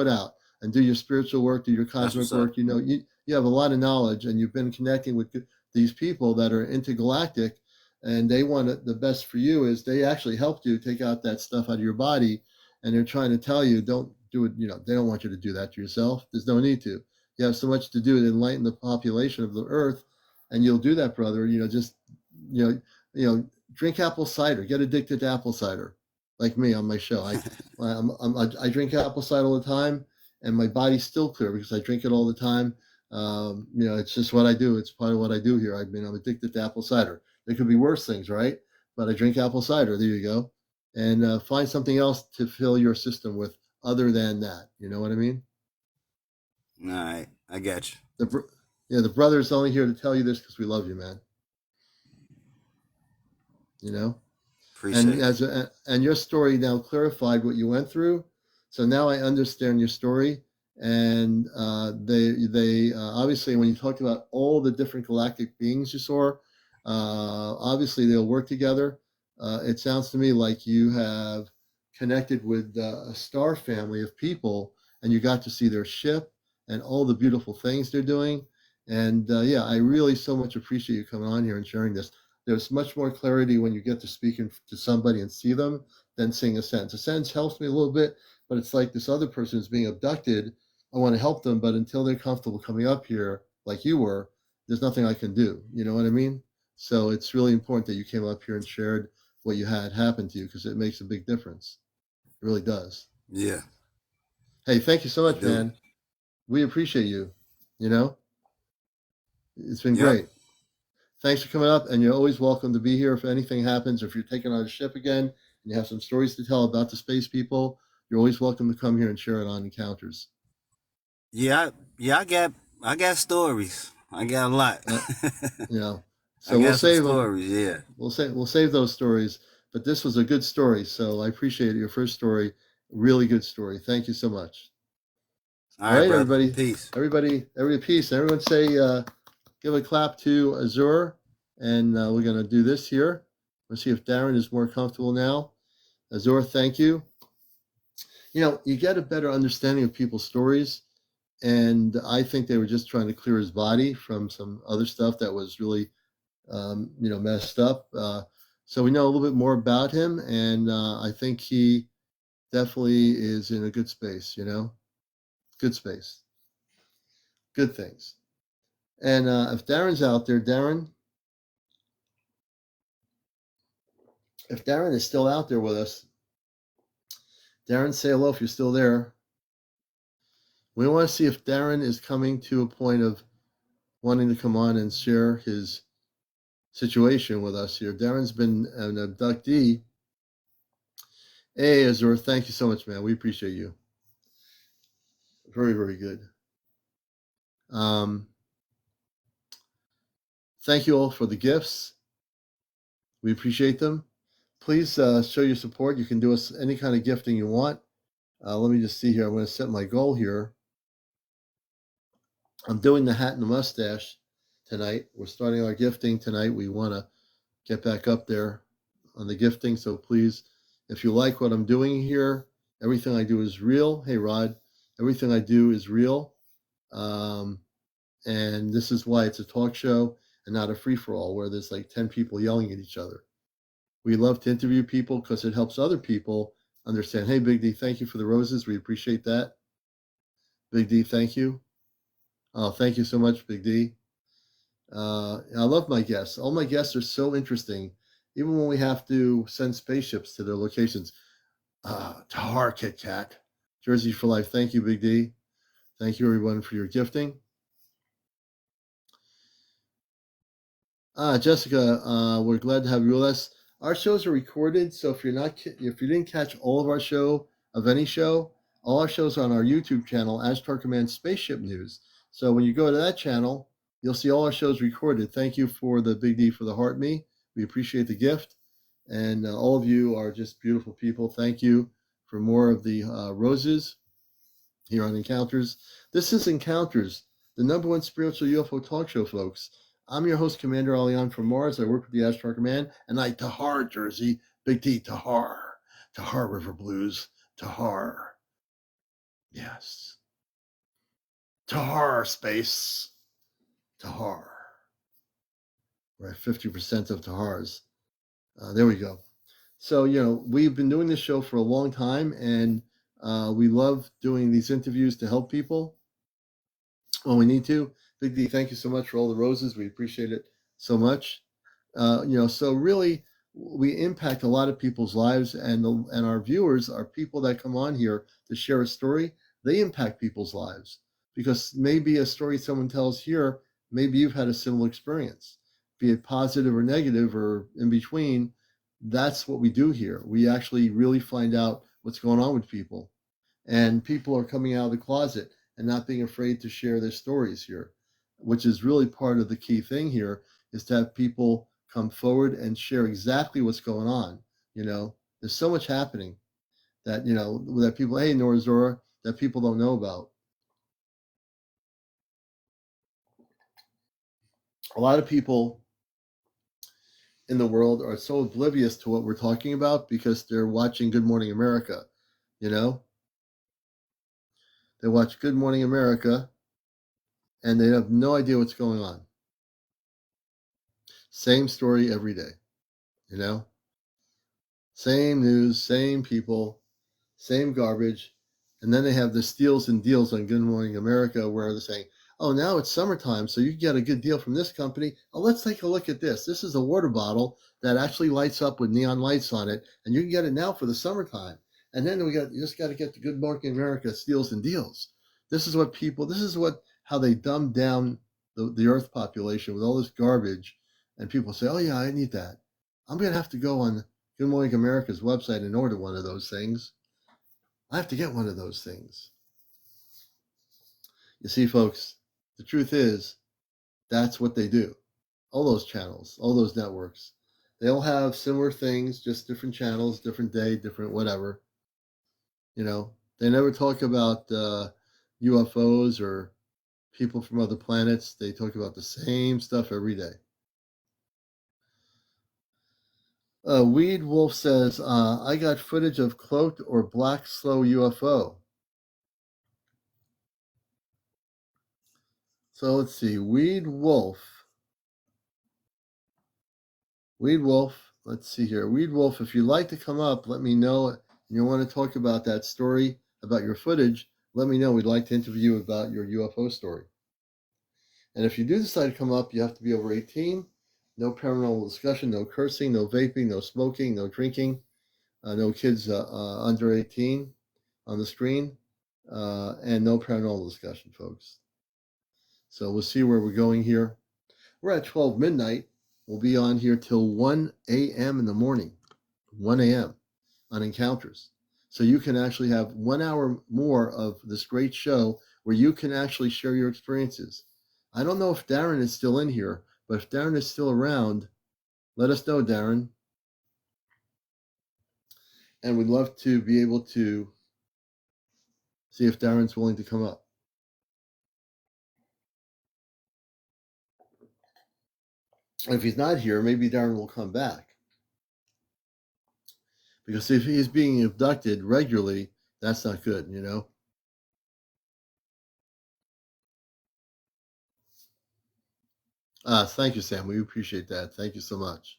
it out and do your spiritual work, do your That's cosmic what's up. work. You know, you have a lot of knowledge, and you've been connecting with these people that are intergalactic, and they want it, the best for you. Is they actually helped you take out that stuff out of your body, and they're trying to tell you don't do it. You know, they don't want you to do that to yourself. There's no need to. You have so much to do to enlighten the population of the earth, and you'll do that, brother. You know, just you know, drink apple cider. Get addicted to apple cider, like me on my show. I drink apple cider all the time, and my body's still clear because I drink it all the time. You know, it's just what I do. It's part of what I do here. I'm addicted to apple cider. There could be worse things, right? But I drink apple cider. There you go. And find something else to fill your system with other than that. You know what I mean? All right, I got you. The brother's only here to tell you this because we love you, man. You know. And Appreciate you. your story now clarified what you went through, so now I understand your story. And they obviously, when you talked about all the different galactic beings you saw, obviously they'll work together. It sounds to me like you have connected with a star family of people, and you got to see their ship and all the beautiful things they're doing. And yeah, I really so much appreciate you coming on here and sharing this. There's much more clarity when you get to speaking to somebody and see them than seeing a sentence. A sentence helps me a little bit, but it's like this other person is being abducted. I want to help them, but until they're comfortable coming up here, like you were, there's nothing I can do. You know what I mean? So it's really important that you came up here and shared what you had happen to you because it makes a big difference. It really does. Yeah, Hey, thank you so I much, do. man. We appreciate you. You know, it's been Yep. great. Thanks for coming up, and you're always welcome to be here if anything happens, or if you're taking on a ship again and you have some stories to tell about the space people, you're always welcome to come here and share it on Encounters. Yeah, I got stories. I got a lot. Uh, you know, I so we'll got some save them. stories. Yeah. We'll save those stories. But this was a good story, so I appreciate your first story. Really good story. Thank you so much. All All right, right, brother. everybody, Peace. every peace. Everyone say, give a clap to Azure, and we're gonna do this here. Let's see if Darren is more comfortable now. Azure, thank you. You know, you get a better understanding of people's stories. And I think they were just trying to clear his body from some other stuff that was really, messed up. So we know a little bit more about him. And I think he definitely is in a good space, good space, good things. And if Darren's out there, if Darren is still out there with us, Darren, say hello if you're still there. We want to see if Darren is coming to a point of wanting to come on and share his situation with us here. Darren's been an abductee. Hey, Azure, thank you so much, man. We appreciate you. Very, very good. Um, Thank you all for the gifts. We appreciate them. Please show your support. You can do us any kind of gifting you want. Let me just see here. I'm going to set my goal here. I'm doing the hat and the mustache tonight. We're starting our gifting tonight. We want to get back up there on the gifting. So please, if you like what I'm doing here, everything I do is real. Hey, Rod, everything I do is real. And this is why it's a talk show and not a free-for-all where there's like 10 people yelling at each other. We love to interview people because it helps other people understand. Hey, Big D, thank you for the roses. We appreciate that. Big D, thank you. Oh, thank you so much, Big D. I love my guests. All my guests are so interesting, even when we have to send spaceships to their locations. Tahar Kit Kat, Jersey for Life. Thank you, Big D. Thank you, everyone, for your gifting. Jessica, we're glad to have you with us. Our shows are recorded, so if you didn't catch all of our show of any show, all our shows are on our YouTube channel, Ashtar Command Spaceship News. So when you go to that channel, you'll see all our shows recorded. Thank you for the Big D for the heart me. We appreciate the gift. And all of you are just beautiful people. Thank you for more of the roses here on Encounters. This is Encounters, the number one spiritual UFO talk show, folks. I'm your host, CmdrAleon from Mars. I work with the Ashtar Command, and I Tahar Jersey, Big T Tahar, Tahar River Blues, Tahar. Yes. Tahar space, Tahar. We're at 50% of Tahars. There we go. So, we've been doing this show for a long time, and we love doing these interviews to help people when we need to. Big D, thank you so much for all the roses. We appreciate it so much. So really, we impact a lot of people's lives, and our viewers are people that come on here to share a story. They impact people's lives because maybe a story someone tells here, maybe you've had a similar experience, be it positive or negative or in between. That's what we do here. We actually really find out what's going on with people, and people are coming out of the closet and not being afraid to share their stories here, which is really part of the key thing here, is to have people come forward and share exactly what's going on. There's so much happening that, that people, hey, Norazora, that people don't know about. A lot of people in the world are so oblivious to what we're talking about because they're watching Good Morning America. They watch Good Morning America and they have no idea what's going on. Same story every day, same news, same people, same garbage. And then they have the steals and deals on Good Morning America where they're saying, oh, now it's summertime, so you can get a good deal from this company. Oh, let's take a look at this. This is a water bottle that actually lights up with neon lights on it, and you can get it now for the summertime. And then you just got to get the Good Morning America steals and deals. This is how they dumb down the Earth population with all this garbage. And people say, oh, yeah, I need that. I'm going to have to go on Good Morning America's website and order one of those things. I have to get one of those things. You see, folks, the truth is that's what they do. All those channels, all those networks, they all have similar things, just different channels, different day, different whatever. They never talk about UFOs or people from other planets. They talk about the same stuff every day. Weed Wolf says, I got footage of cloaked or black slow UFO. So let's see, Weed Wolf, let's see here. Weed Wolf, if you'd like to come up, let me know. And you want to talk about that story, about your footage, let me know. We'd like to interview you about your UFO story. And if you do decide to come up, you have to be over 18. No paranormal discussion, no cursing, no vaping, no smoking, no drinking, no kids under 18 on the screen, and no paranormal discussion, folks. So we'll see where we're going here. We're at 12 midnight. We'll be on here till 1 a.m. in the morning, 1 a.m. on Encounters. So you can actually have 1 hour more of this great show where you can actually share your experiences. I don't know if Darren is still in here, but if Darren is still around, let us know, Darren. And we'd love to be able to see if Darren's willing to come up. And if he's not here, maybe Darren will come back. Because if he's being abducted regularly, that's not good, Thank you, Sam. We appreciate that. Thank you so much.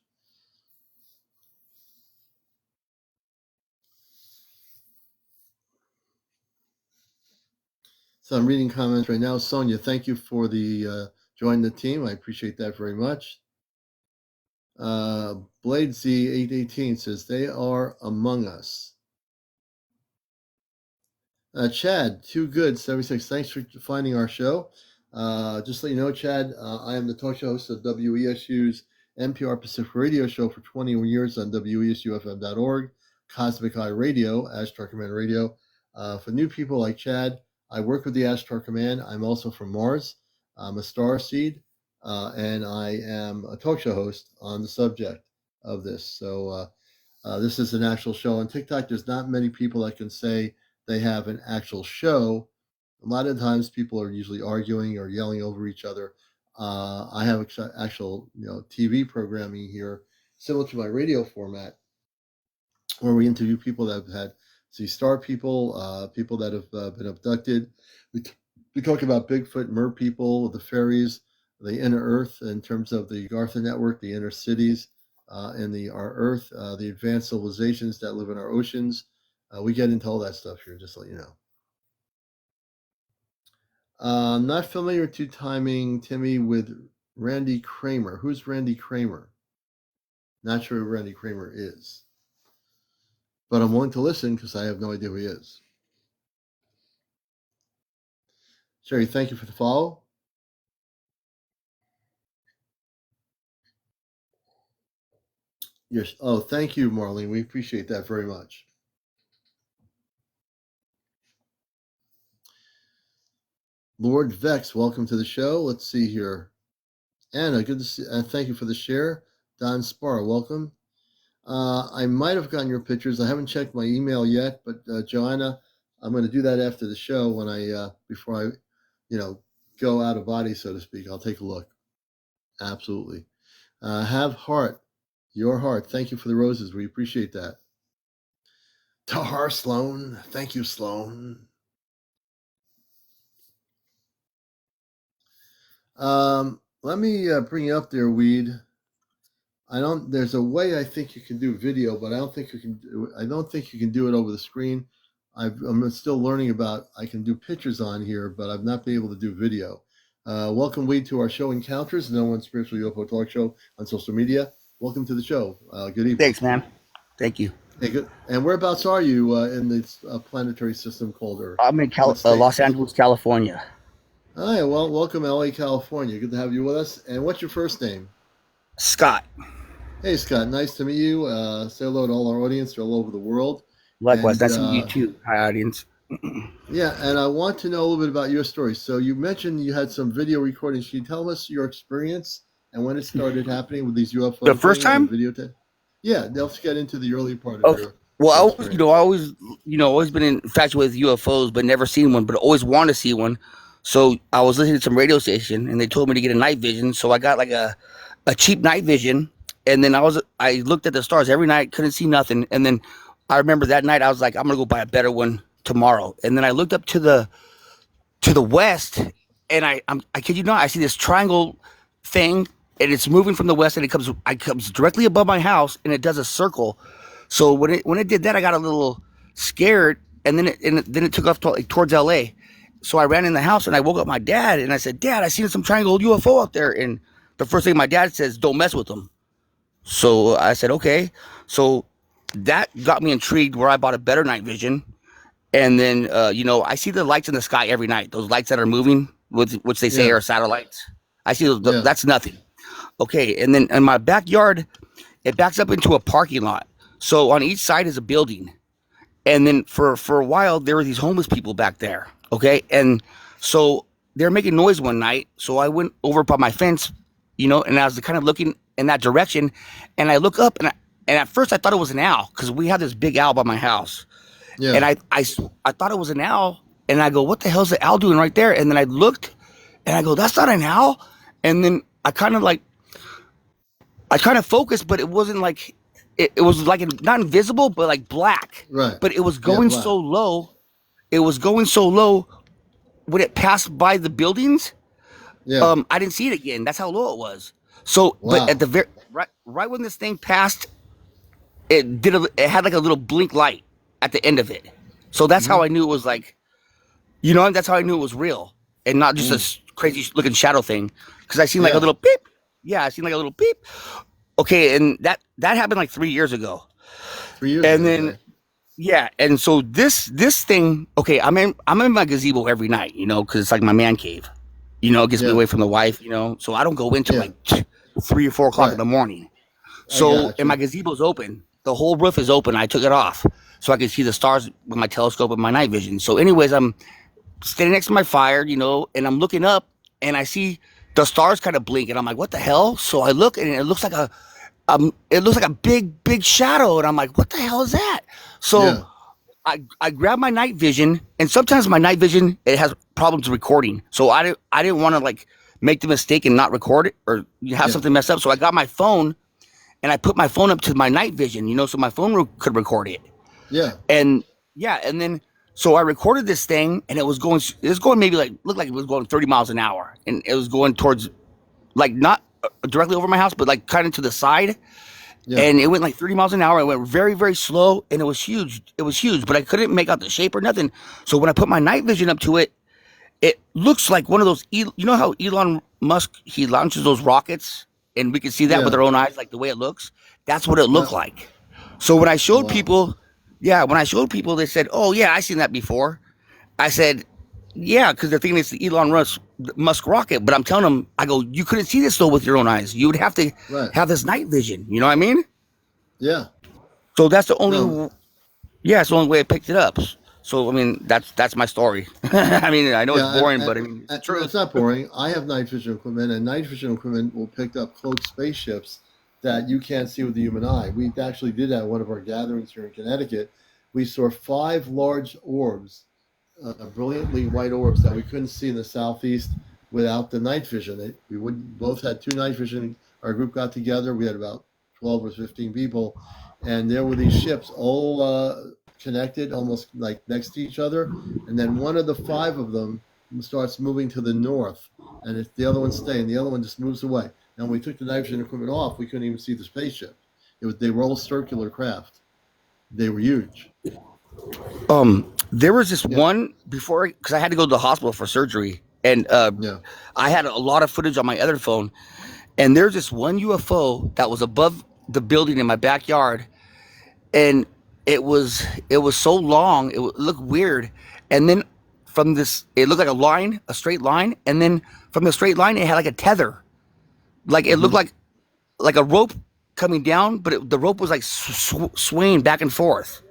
So I'm reading comments right now. Sonia, thank you for the joining the team. I appreciate that very much. Blade Z818 says they are among us. Chad, too good, 76. Thanks for finding our show. Just to let you know, Chad, I am the talk show host of WESU's NPR Pacific Radio Show for 21 years on WESUFM.org, Cosmic Eye Radio, Ashtar Command Radio. For new people like Chad, I work with the Ashtar Command. I'm also from Mars. I'm a star seed, and I am a talk show host on the subject of this. So this is an actual show. On TikTok, there's not many people that can say they have an actual show. A lot of times, people are usually arguing or yelling over each other. I have actual, TV programming here, similar to my radio format, where we interview people that have had star people, people that have been abducted. We talk about Bigfoot, mer people, the fairies, the inner Earth in terms of the Gartha network, the inner cities, and our Earth, the advanced civilizations that live in our oceans. We get into all that stuff here, just to let you know. Not familiar to timing, Timmy, with Randy Kramer. Who's Randy Kramer? Not sure who Randy Kramer is. But I'm willing to listen because I have no idea who he is. Sherry, thank you for the follow. Yes. Oh, thank you, Marlene. We appreciate that very much. Lord Vex, welcome to the show. Let's see here. Anna, good to see. Thank you for the share. Don Spar, welcome. I might have gotten your pictures. I haven't checked my email yet, but Joanna, I'm going to do that after the show when before I, go out of body, so to speak. I'll take a look. Absolutely. Have heart, your heart. Thank you for the roses. We appreciate that. Tahar Sloan, thank you, Sloan. Let me bring you up there, Weed. There's a way I think you can do video, but I don't think you can do it over the screen. I'm still learning about, I can do pictures on here, but I've not been able to do video. Welcome, Weed, to our show Encounters, the #1 spiritual UFO talk show on social media. Welcome to the show. Good evening. Thanks, man. Thank you. Hey, good. And whereabouts are you in this planetary system called Earth? I'm in Los Angeles, California. Hi, well, welcome, LA, California. Good to have you with us. And what's your first name? Scott. Hey, Scott. Nice to meet you. Say hello to all our audience. They're all over the world. Likewise. Nice to meet you too. Hi, audience. Yeah, and I want to know a little bit about your story. So you mentioned you had some video recordings. Can you tell us your experience and when it started happening with these UFO? The first time? Videotape? Yeah, let's get into the early part of your. Well, I always been infatuated with UFOs, but never seen one, but always wanted to see one. So I was listening to some radio station, and they told me to get a night vision. So I got like a cheap night vision, and then I looked at the stars every night, couldn't see nothing. And then I remember that night I was like, I'm gonna go buy a better one tomorrow. And then I looked up to the west, and I kid you not, I see this triangle thing, and it's moving from the west, and it comes directly above my house, and it does a circle. So when it did that, I got a little scared, and then it took off towards LA. So I ran in the house and I woke up my dad and I said, Dad, I seen some triangle UFO out there. And the first thing my dad says, don't mess with them. So I said, okay. So that got me intrigued, where I bought a better night vision. And then, I see the lights in the sky every night, those lights that are moving, which they say are satellites. I see those, that's nothing. Okay. And then in my backyard, it backs up into a parking lot. So on each side is a building. And then for a while, there were these homeless people back there. Okay. And so they're making noise one night. So I went over by my fence, and I was kind of looking in that direction. And I look up, and at first I thought it was an owl, because we have this big owl by my house. Yeah. And I thought it was an owl. And I go, what the hell's the owl doing right there? And then I looked and I go, that's not an owl. And then I kind of focused, but it wasn't like, it was like not invisible, but like black. Right. But it was going so low. It was going so low when it passed by the buildings. Yeah. I didn't see it again. That's how low it was. So, but at the right when this thing passed, it had like a little blink light at the end of it. So that's how I knew it was like, that's how I knew it was real and not just a crazy looking shadow thing. Because I seen like a little beep. Yeah, I seen like a little beep. Okay, and that happened like 3 years ago. 3 years ago. And then, yeah, and so this thing, okay, I'm in my gazebo every night, because it's like my man cave. It gets me away from the wife, so I don't go into like 3 or 4 o'clock in the morning. So, and my gazebo's open. The whole roof is open. I took it off so I could see the stars with my telescope and my night vision. So anyways, I'm standing next to my fire, and I'm looking up, and I see the stars kind of blink, and I'm like, what the hell? So I look, and it looks like it looks like a big shadow, and I'm like, what the hell is that? So Yeah. I grab my night vision, and sometimes my night vision it has problems recording. So I didn't want to like make the mistake and not record it or have Yeah. something mess up. So I got my phone and I put my phone up to my night vision, so my phone could record it. Yeah. And yeah, and then so I recorded this thing, and it was going maybe like looked like it was going 30 miles an hour, and it was going towards like not directly over my house, but like kind of to the side, Yeah. and it went like 30 miles an hour. It went very slow, and it was huge. It was huge, but I couldn't make out the shape or nothing. So when I put my night vision up to it, it looks like one of those. You know how Elon Musk he launches those rockets, and we can see that with Yeah. our own eyes, like the way it looks. That's what it looked Yeah. like. So when I showed Wow. people, yeah, when I showed people, they said, "Oh yeah, I seen that before." I said, "Yeah," because they're thinking it's the Musk rocket. But I'm telling them, I go, "You couldn't see this though with your own eyes. You would have to Right. have this night vision." You know what I mean? Yeah. So that's the No. only, yeah, it's the only way I picked it up. So I mean, that's my story. I mean, I know it's Yeah. boring, but I mean, it's the It's truth. not boring. I have night vision equipment, and night vision equipment will pick up cloaked spaceships that you can't see with the human eye. We actually did that at one of our gatherings here in Connecticut. We saw 5 large orbs, brilliantly white orbs that we couldn't see in the southeast without the night vision. We would both had 2 night vision. Our group got together. We had about 12 or 15 people, and there were these ships all connected, almost like next to each other. And then one of the 5 of them starts moving to the north, and if the other one's staying, the other one just moves away. And when we took the night vision equipment off, we couldn't even see the spaceship. They were all circular craft. They were huge. There was this Yeah. one before because I had to go to the hospital for surgery, and Yeah. I had a lot of footage on my other phone. And there's this one UFO that was above the building in my backyard, and it was so long, it looked weird. And then from this, it looked like a line, a straight line, and then from the straight line, it had like a tether, like it looked Hmm. like a rope coming down, but the rope was like swaying back and forth.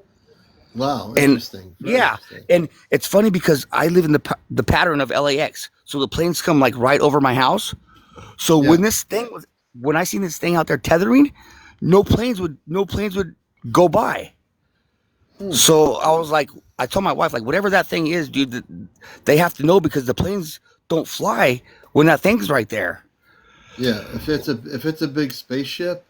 Wow. And Interesting. Very yeah, interesting. and it's funny because I live in the pattern of LAX, so the planes come like right over my house. So Yeah. when I seen this thing out there tethering, no planes would go by. Hmm. So I was like, I told my wife, like, whatever that thing is, dude, they have to know because the planes don't fly when that thing's right there. Yeah. If it's a big spaceship,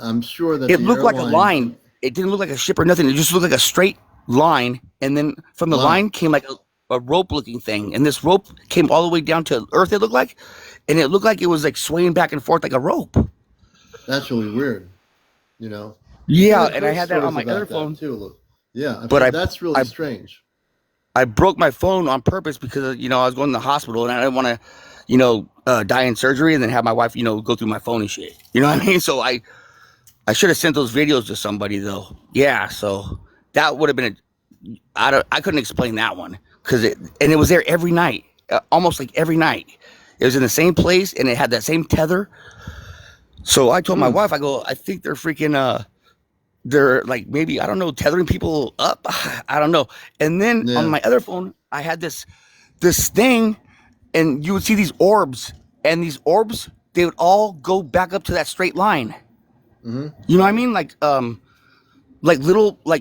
I'm sure that It the looked like a airline. line. It didn't look like a ship or nothing. It just looked like a straight line, and then from the Wow. line came like a rope looking thing, and this rope came all the way down to Earth. It looked like, and it looked like it was like swaying back and forth like a rope. That's really weird. You know, we Yeah, have and I heard had that on stories my other about that phone, too. Look, yeah, but that's really I strange. I broke my phone on purpose because I was going to the hospital and I didn't want to, die in surgery and then have my wife, go through my phone and shit. You know what I mean? So I should have sent those videos to somebody though. Yeah, so that would have been I couldn't explain that one because it was there every night, almost like every night. It was in the same place and it had that same tether. So I told my Hmm. wife, I go, I think they're like maybe I don't know tethering people up. I don't know. And then on Yeah. my other phone, I had this thing, and you would see these orbs, and these orbs they would all go back up to that straight line. Hmm. You know what I mean? Like little I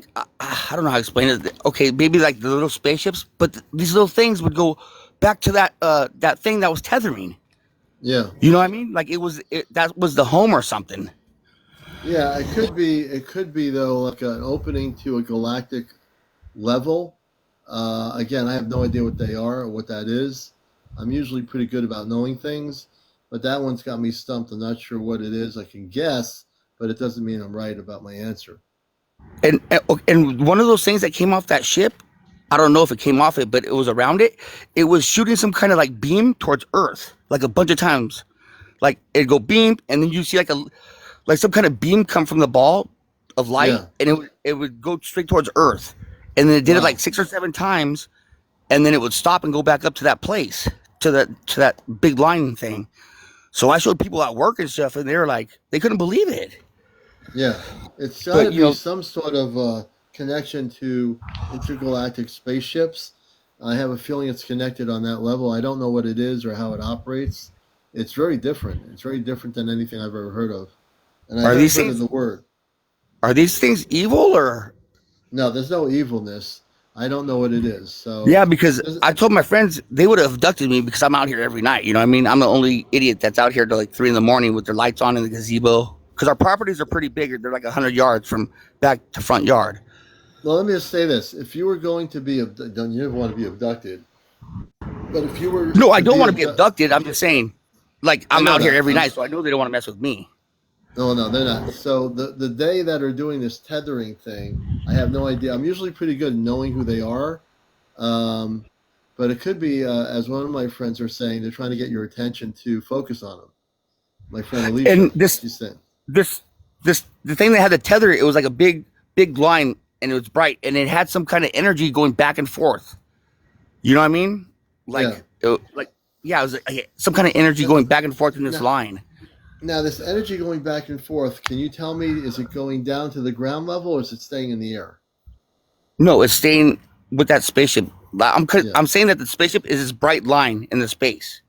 don't know how to explain it. Okay, maybe like the little spaceships, but these little things would go back to that thing that was tethering. Yeah. You know what I mean? Like that was the home or something. Yeah. It could be. It could be though, like an opening to a galactic level. Again, I have no idea what they are or what that is. I'm usually pretty good about knowing things, but that one's got me stumped. I'm not sure what it is. I can guess, but it doesn't mean I'm right about my answer. And one of those things that came off that ship, I don't know if it came off it, but it was around it. It was shooting some kind of like beam towards Earth, like a bunch of times. Like it'd go beam, and then you see like some kind of beam come from the ball of light, Yeah. and it would go straight towards Earth, and then it did it like Wow. 6 or 7 times, and then it would stop and go back up to that place, to that big line thing. So I showed people at work and stuff, and they were like, they couldn't believe it. Yeah. It's got to But be some sort of connection to intergalactic spaceships. I have a feeling it's connected on that level. I don't know what it is or how it operates. It's very different. It's very different than anything I've ever heard of. and I Are have these heard of things the word. are these things evil or? No, there's no evilness. I don't know what it is. So, Yeah, because there's- I told my friends they would have abducted me because I'm out here every night. You know what I mean? I'm the only idiot that's out here till like 3 a.m. with their lights on in the gazebo. Because our properties are pretty big. They're like 100 yards from back to front yard. well, let me just say this: if you were going to be, don't you never want to be abducted? But if you were No, I to don't be want to be abducted, abducted. I'm just saying, like, I I'm know out here that. every night, so I know they don't want to mess with me. No, no, they're not. So the day that are doing this tethering thing, I have no idea. I'm usually pretty good at knowing who they are, um, but it could be, as one of my friends are saying, they're trying to get your attention to focus on them. My friend And Alicia, this, she's saying, this, the thing that had the tether, it was like a big line, and it was bright, and it had some kind of energy going back and forth. You know what I mean? yeah. Yeah, it was like some kind of energy Now, going back and forth in this now, line. now, this energy going back and forth, can you tell me, is it going down to the ground level or is it staying in the air? No, it's staying with that spaceship. Yeah. I'm saying that the spaceship is this bright line in the space.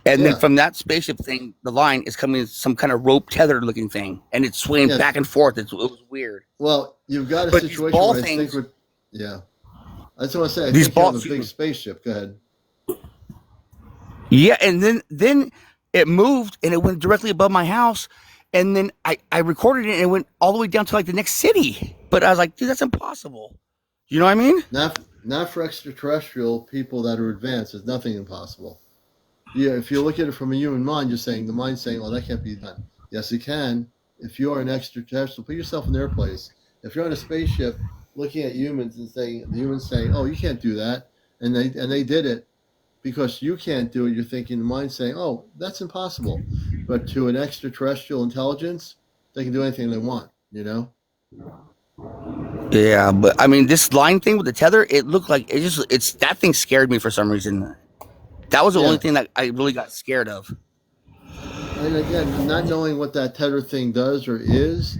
And then Yeah. from that spaceship thing, the line is coming some kind of rope tethered looking thing, and it's swaying Yes. back and forth. It was weird. Well, you've got a But these situation ball where I think things, we're, yeah. I just want to say, I these think you have balls, a big spaceship. Go ahead. yeah. And then it moved and it went directly above my house, and then I recorded it and it went all the way down to like the next city. But I was like, dude, that's impossible. You know what I mean? Not for extraterrestrial people that are advanced. There's nothing impossible. Yeah, if you look at it from a human mind, you're saying the mind's saying, "Well, that can't be done." Yes, it can. If you are an extraterrestrial, put yourself in their place. If you're on a spaceship looking at humans and saying the humans saying, "Oh, you can't do that," and they did it because you can't do it, you're thinking the mind's saying, "Oh, that's impossible." But to an extraterrestrial intelligence, they can do anything they want. You know? Yeah, but I mean, this line thing with the tether, it looked like it's that thing scared me for some reason. That was the only Yeah. thing that I really got scared of. And again, not knowing what that tether thing does or is,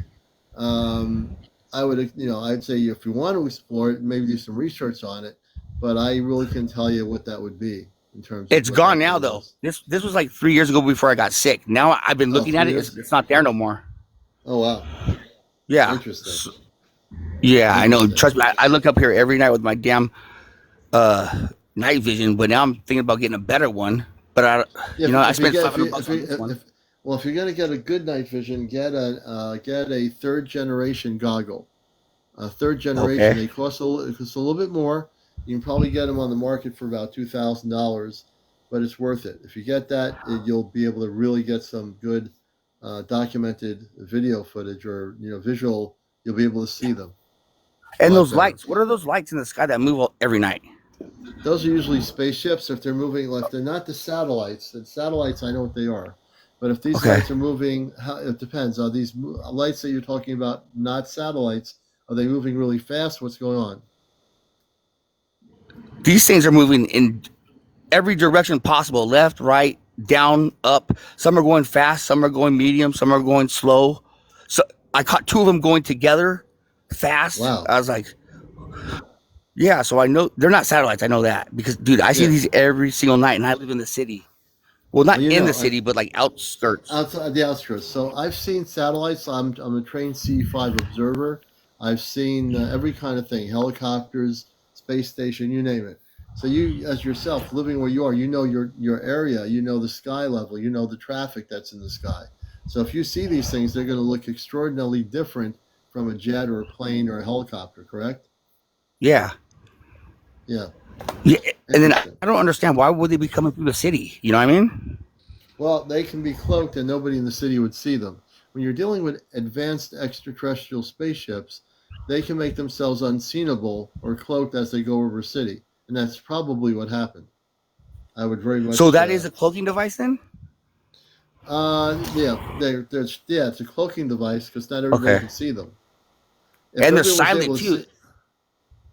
I would, I'd say if you want to explore it, maybe do some research on it. But I really can tell you what that would be in terms of It's what gone that now, thing though. is. This was like 3 years ago before I got sick. Now I've been Oh, looking at 3 it. years? It's not there no more. Oh, wow. Yeah, Interesting. yeah, I know. Interesting. Trust me, I look up here every night with my damn night vision. But now I'm thinking about getting a better one. But I spent $500 on this one. Well, if you're going to get a good night vision, get a third generation goggle. A third generation, Okay. they cost a little bit more. You can probably get them on the market for about $2,000, but it's worth it. If you get that, you'll be able to really get some good documented video footage or visual. You'll be able to see them a And lot those better. lights. What are those lights in the sky that move every night? Those are usually spaceships. If they're moving, if they're not the satellites, and satellites, I know what they are. But if these Okay. lights are moving, it depends. Are these lights that you're talking about not satellites? Are they moving really fast? What's going on? These things are moving in every direction possible, left, right, down, up. Some are going fast, some are going medium, some are going slow. So I caught two of them going together fast. Wow. I was like, yeah, so I know they're not satellites. I know that because, dude, I see Yeah. these every single night, and I live in the city. Well, not Well, in the city, but like outskirts. outside the outskirts. So I've seen satellites. I'm a trained C5 observer. I've seen every kind of thing: helicopters, space station, you name it. So you, as yourself, living where you are, you know your area, you know the sky level, you know the traffic that's in the sky. So if you see these things, they're going to look extraordinarily different from a jet or a plane or a helicopter. Correct? Yeah. Yeah. Yeah. And then Interesting. I don't understand why would they be coming through the city? You know what I mean? Well, they can be cloaked and nobody in the city would see them. When you're dealing with advanced extraterrestrial spaceships, they can make themselves unseenable or cloaked as they go over a city. And that's probably what happened. I would very much. So that is a cloaking device then? Yeah, it's a cloaking device because not everybody Okay. can see them. If And they're everyone was silent able to too. see,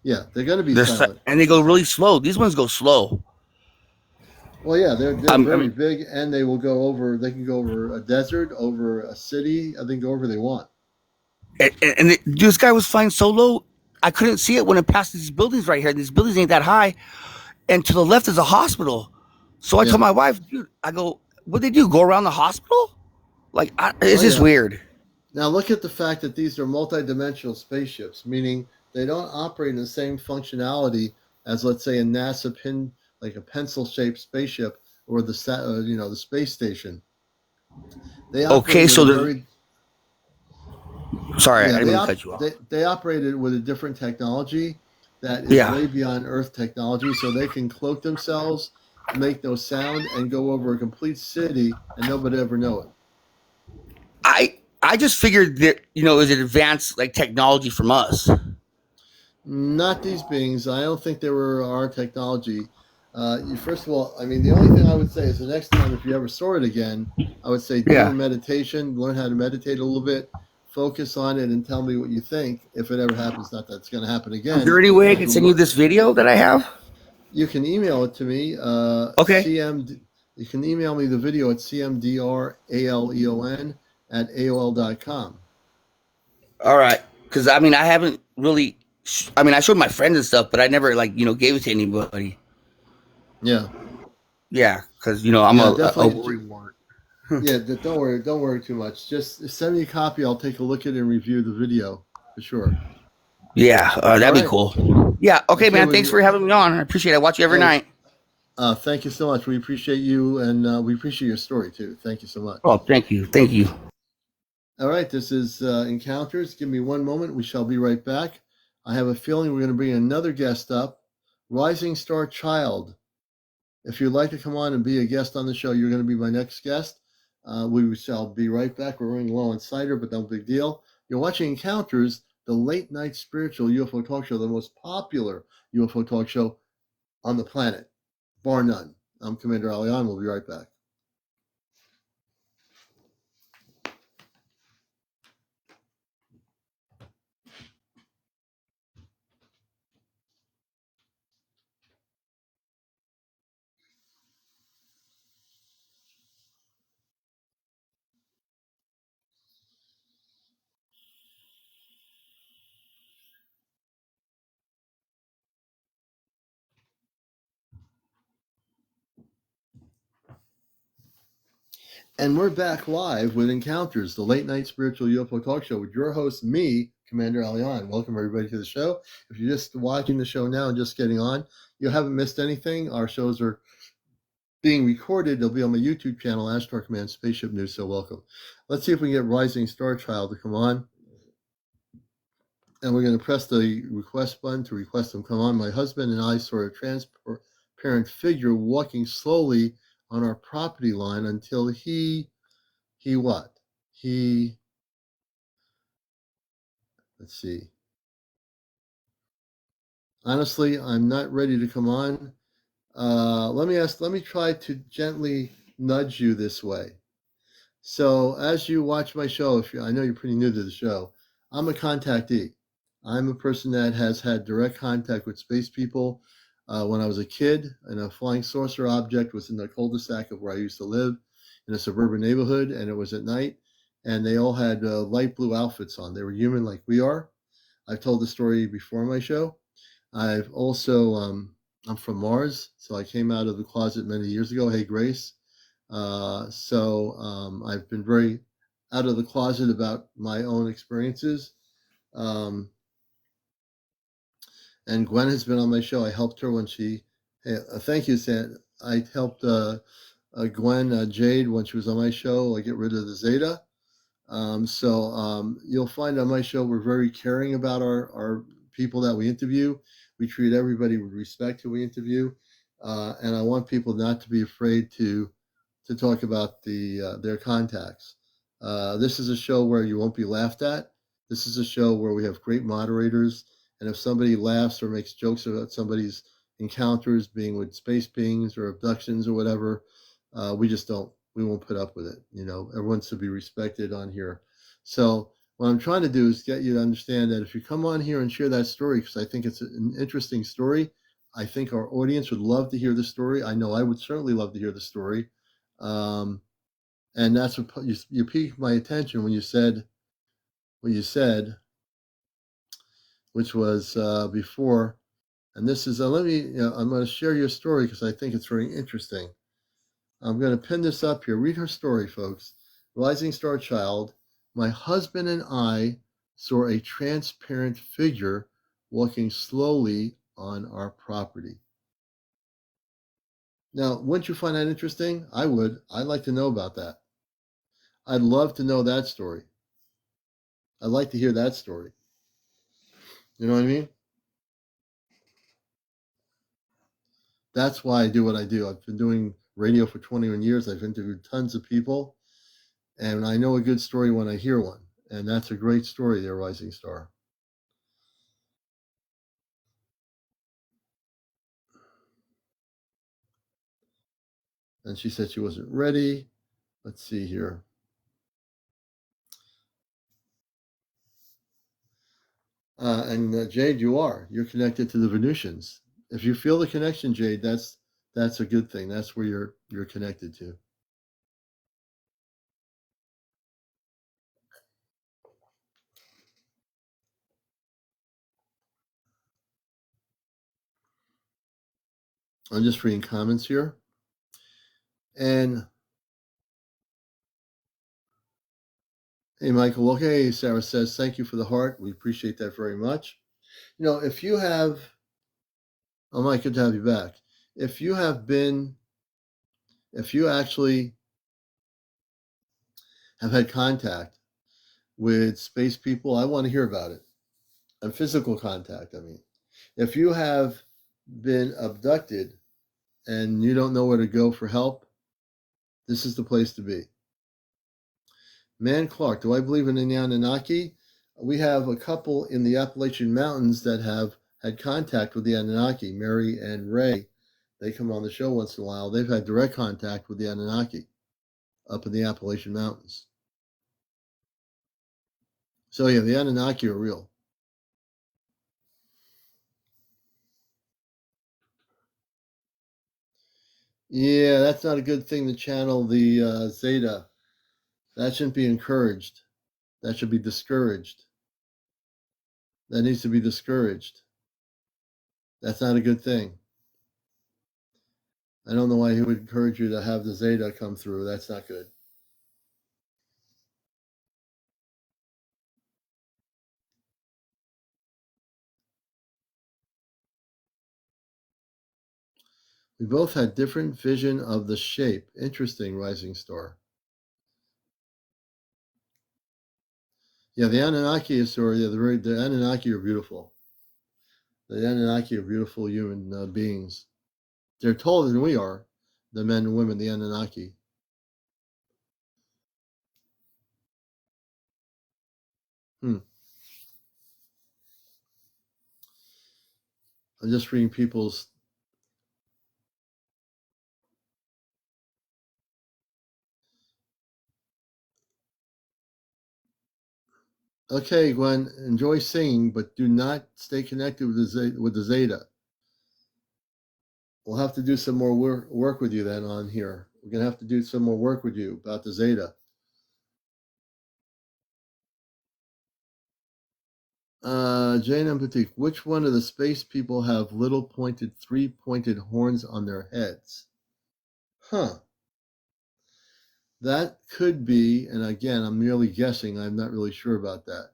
yeah, they're going to be silent. And they go really slow. These ones go slow. Well, yeah, they're I very mean, big, and they will go over. They can go over a desert, over a city. I think go wherever they want. this guy was flying so low, I couldn't see it when it passed these buildings right here. These buildings ain't that high, and to the left is a hospital. So I Yeah. told my wife, dude, I go, what they do? Go around the hospital? Like, it's Oh just yeah. weird. Now look at the fact that these are multidimensional spaceships, meaning they don't operate in the same functionality as, let's say, a NASA pin, like a pencil-shaped spaceship, or the the space station. They Okay, operate with so a there's. very Sorry, I yeah didn't mean to cut you off. they operated with a different technology that is Yeah, way beyond Earth technology, so they can cloak themselves, make no sound, and go over a complete city and nobody ever know it. I just figured that it was an advanced like technology from us. Not these beings. I don't think they were our technology. First of all, I mean, the only thing I would say is the next time, if you ever saw it again, I would say do a Yeah. meditation, learn how to meditate a little bit, focus on it, and tell me what you think if it ever happens. Not that it's going to happen Is again. there any way I But can send you this video that I have? you can email it to me. Okay. You can email me the video at CmdrAleon at AOL.com. All right. Because I mean, I haven't really. I mean, I showed my friends and stuff, but I never like gave it to anybody. Yeah. Yeah, because I'm Yeah, a definitely. worry wart. Yeah, don't worry too much. Just send me a copy. I'll take a look at it and review the video for sure. Yeah, All that'd be right. cool. Yeah. Okay, Okay. man. Thanks for having me on. I appreciate it. I watch you every Oh, night. thank you so much. We appreciate you, and we appreciate your story too. Thank you so Oh, much. thank you. Thank you. All right. This is Encounters. Give me one moment. We shall be right back. I have a feeling we're going to bring another guest up, Rising Star Child. If you'd like to come on and be a guest on the show, you're going to be my next guest. We shall be right back. We're running low on cider, but no big deal. You're watching Encounters, the late night spiritual UFO talk show, the most popular UFO talk show on the planet, bar none. I'm CmdrAleon. We'll be right back. And we're back live with Encounters, the late night spiritual UFO talk show with your host, me, CmdRAleon. Welcome everybody to the show. If you're just watching the show now and just getting on, you haven't missed anything. Our shows are being recorded. They'll be on my YouTube channel, Ashtar Command Spaceship News. So welcome. Let's see if we can get Rising Star Child to come on. And we're going to press the request button to request them come on. My husband and I saw a transparent figure walking slowly on our property line until he what? Let's see. Honestly, I'm not ready to come on. Let me try to gently nudge you this way. So as you watch my show, I know you're pretty new to the show, I'm a contactee. I'm a person that has had direct contact with space people. When I was a kid, and a flying saucer object was in the cul-de-sac of where I used to live in a suburban neighborhood, and it was at night, and they all had light blue outfits on. They were human like we are. I've told the story before my show. I've also, I'm from Mars, so I came out of the closet many years ago. Hey, Grace. I've been very out of the closet about my own experiences. Um, and Gwen has been on my show. I helped her when she, hey, thank you, Sam. I helped Gwen Jade when she was on my show, get rid of the Zeta. You'll find on my show we're very caring about our people that we interview. We treat everybody with respect who we interview, and I want people not to be afraid to talk about their contacts. This is a show where you won't be laughed at. This is a show where we have great moderators, and if somebody laughs or makes jokes about somebody's encounters being with space beings or abductions or whatever, we just don't. We won't put up with it. Everyone's to be respected on here. So what I'm trying to do is get you to understand that if you come on here and share that story, because I think it's an interesting story, I think our audience would love to hear the story. I know I would certainly love to hear the story. Um, and that's what you piqued my attention when you said what you said, which was before. And this is let me. I'm going to share your story because I think it's very interesting. I'm going to pin this up here. Read her story, folks. Rising Star Child. My husband and I saw a transparent figure walking slowly on our property. Now, wouldn't you find that interesting? I would. I'd like to know about that. I'd love to know that story. I'd like to hear that story. You know what I mean? That's why I do what I do. I've been doing radio for 21 years. I've interviewed tons of people, and I know a good story when I hear one. And that's a great story there, Rising Star. And she said she wasn't ready. Let's see here. Jade, you are. You're connected to the Venusians. If you feel the connection, Jade, that's a good thing. That's where you're connected to. I'm just reading comments here. And hey, Michael. Okay, Sarah says, thank you for the heart. We appreciate that very much. You know, if you have, oh, Mike, good to have you back. If you actually have had contact with space people, I want to hear about it. And physical contact, I mean. If you have been abducted and you don't know where to go for help, this is the place to be. Man Clark, do I believe in the Anunnaki? We have a couple in the Appalachian Mountains that have had contact with the Anunnaki, Mary and Ray. They come on the show once in a while. They've had direct contact with the Anunnaki up in the Appalachian Mountains. So yeah, the Anunnaki are real. Yeah, that's not a good thing to channel the Zeta. That shouldn't be encouraged. That should be discouraged. That needs to be discouraged. That's not a good thing. I don't know why he would encourage you to have the Zeta come through. That's not good. We both had different vision of the shape. Interesting, Rising Star. Yeah, the Anunnaki is sorry. Yeah, the Anunnaki are beautiful. The Anunnaki are beautiful human beings. They're taller than we are, the men and women, the Anunnaki. I'm just reading people's. Okay, Gwen, enjoy singing, but do not stay connected with the Zeta. We'll have to do some more work with you then on here. We're going to have to do some more work with you about the Zeta. Jane and Boutique, which one of the space people have little pointed, three-pointed horns on their heads? Huh. That could be, and again, I'm merely guessing. I'm not really sure about that.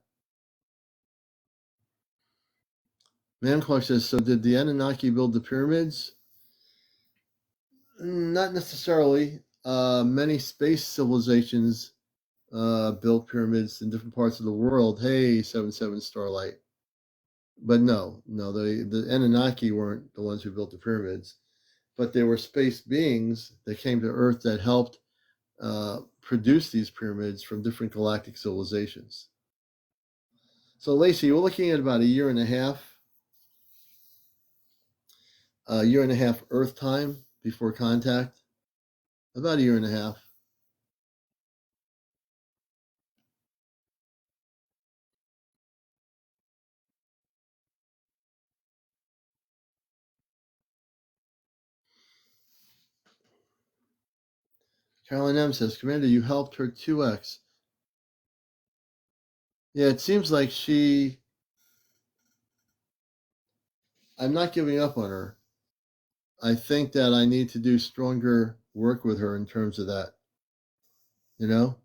Man Clark says, so did the Anunnaki build the pyramids? Not necessarily. Many space civilizations built pyramids in different parts of the world. Hey, 77 Starlight. But no, the Anunnaki weren't the ones who built the pyramids, but they were space beings that came to Earth that helped produce these pyramids from different galactic civilizations. So, Lacey, we're looking at about a year and a half Earth time before contact. About a year and a half. Carolyn M says, Commander, you helped her 2x. Yeah, it seems like I'm not giving up on her. I think that I need to do stronger work with her in terms of that. You know?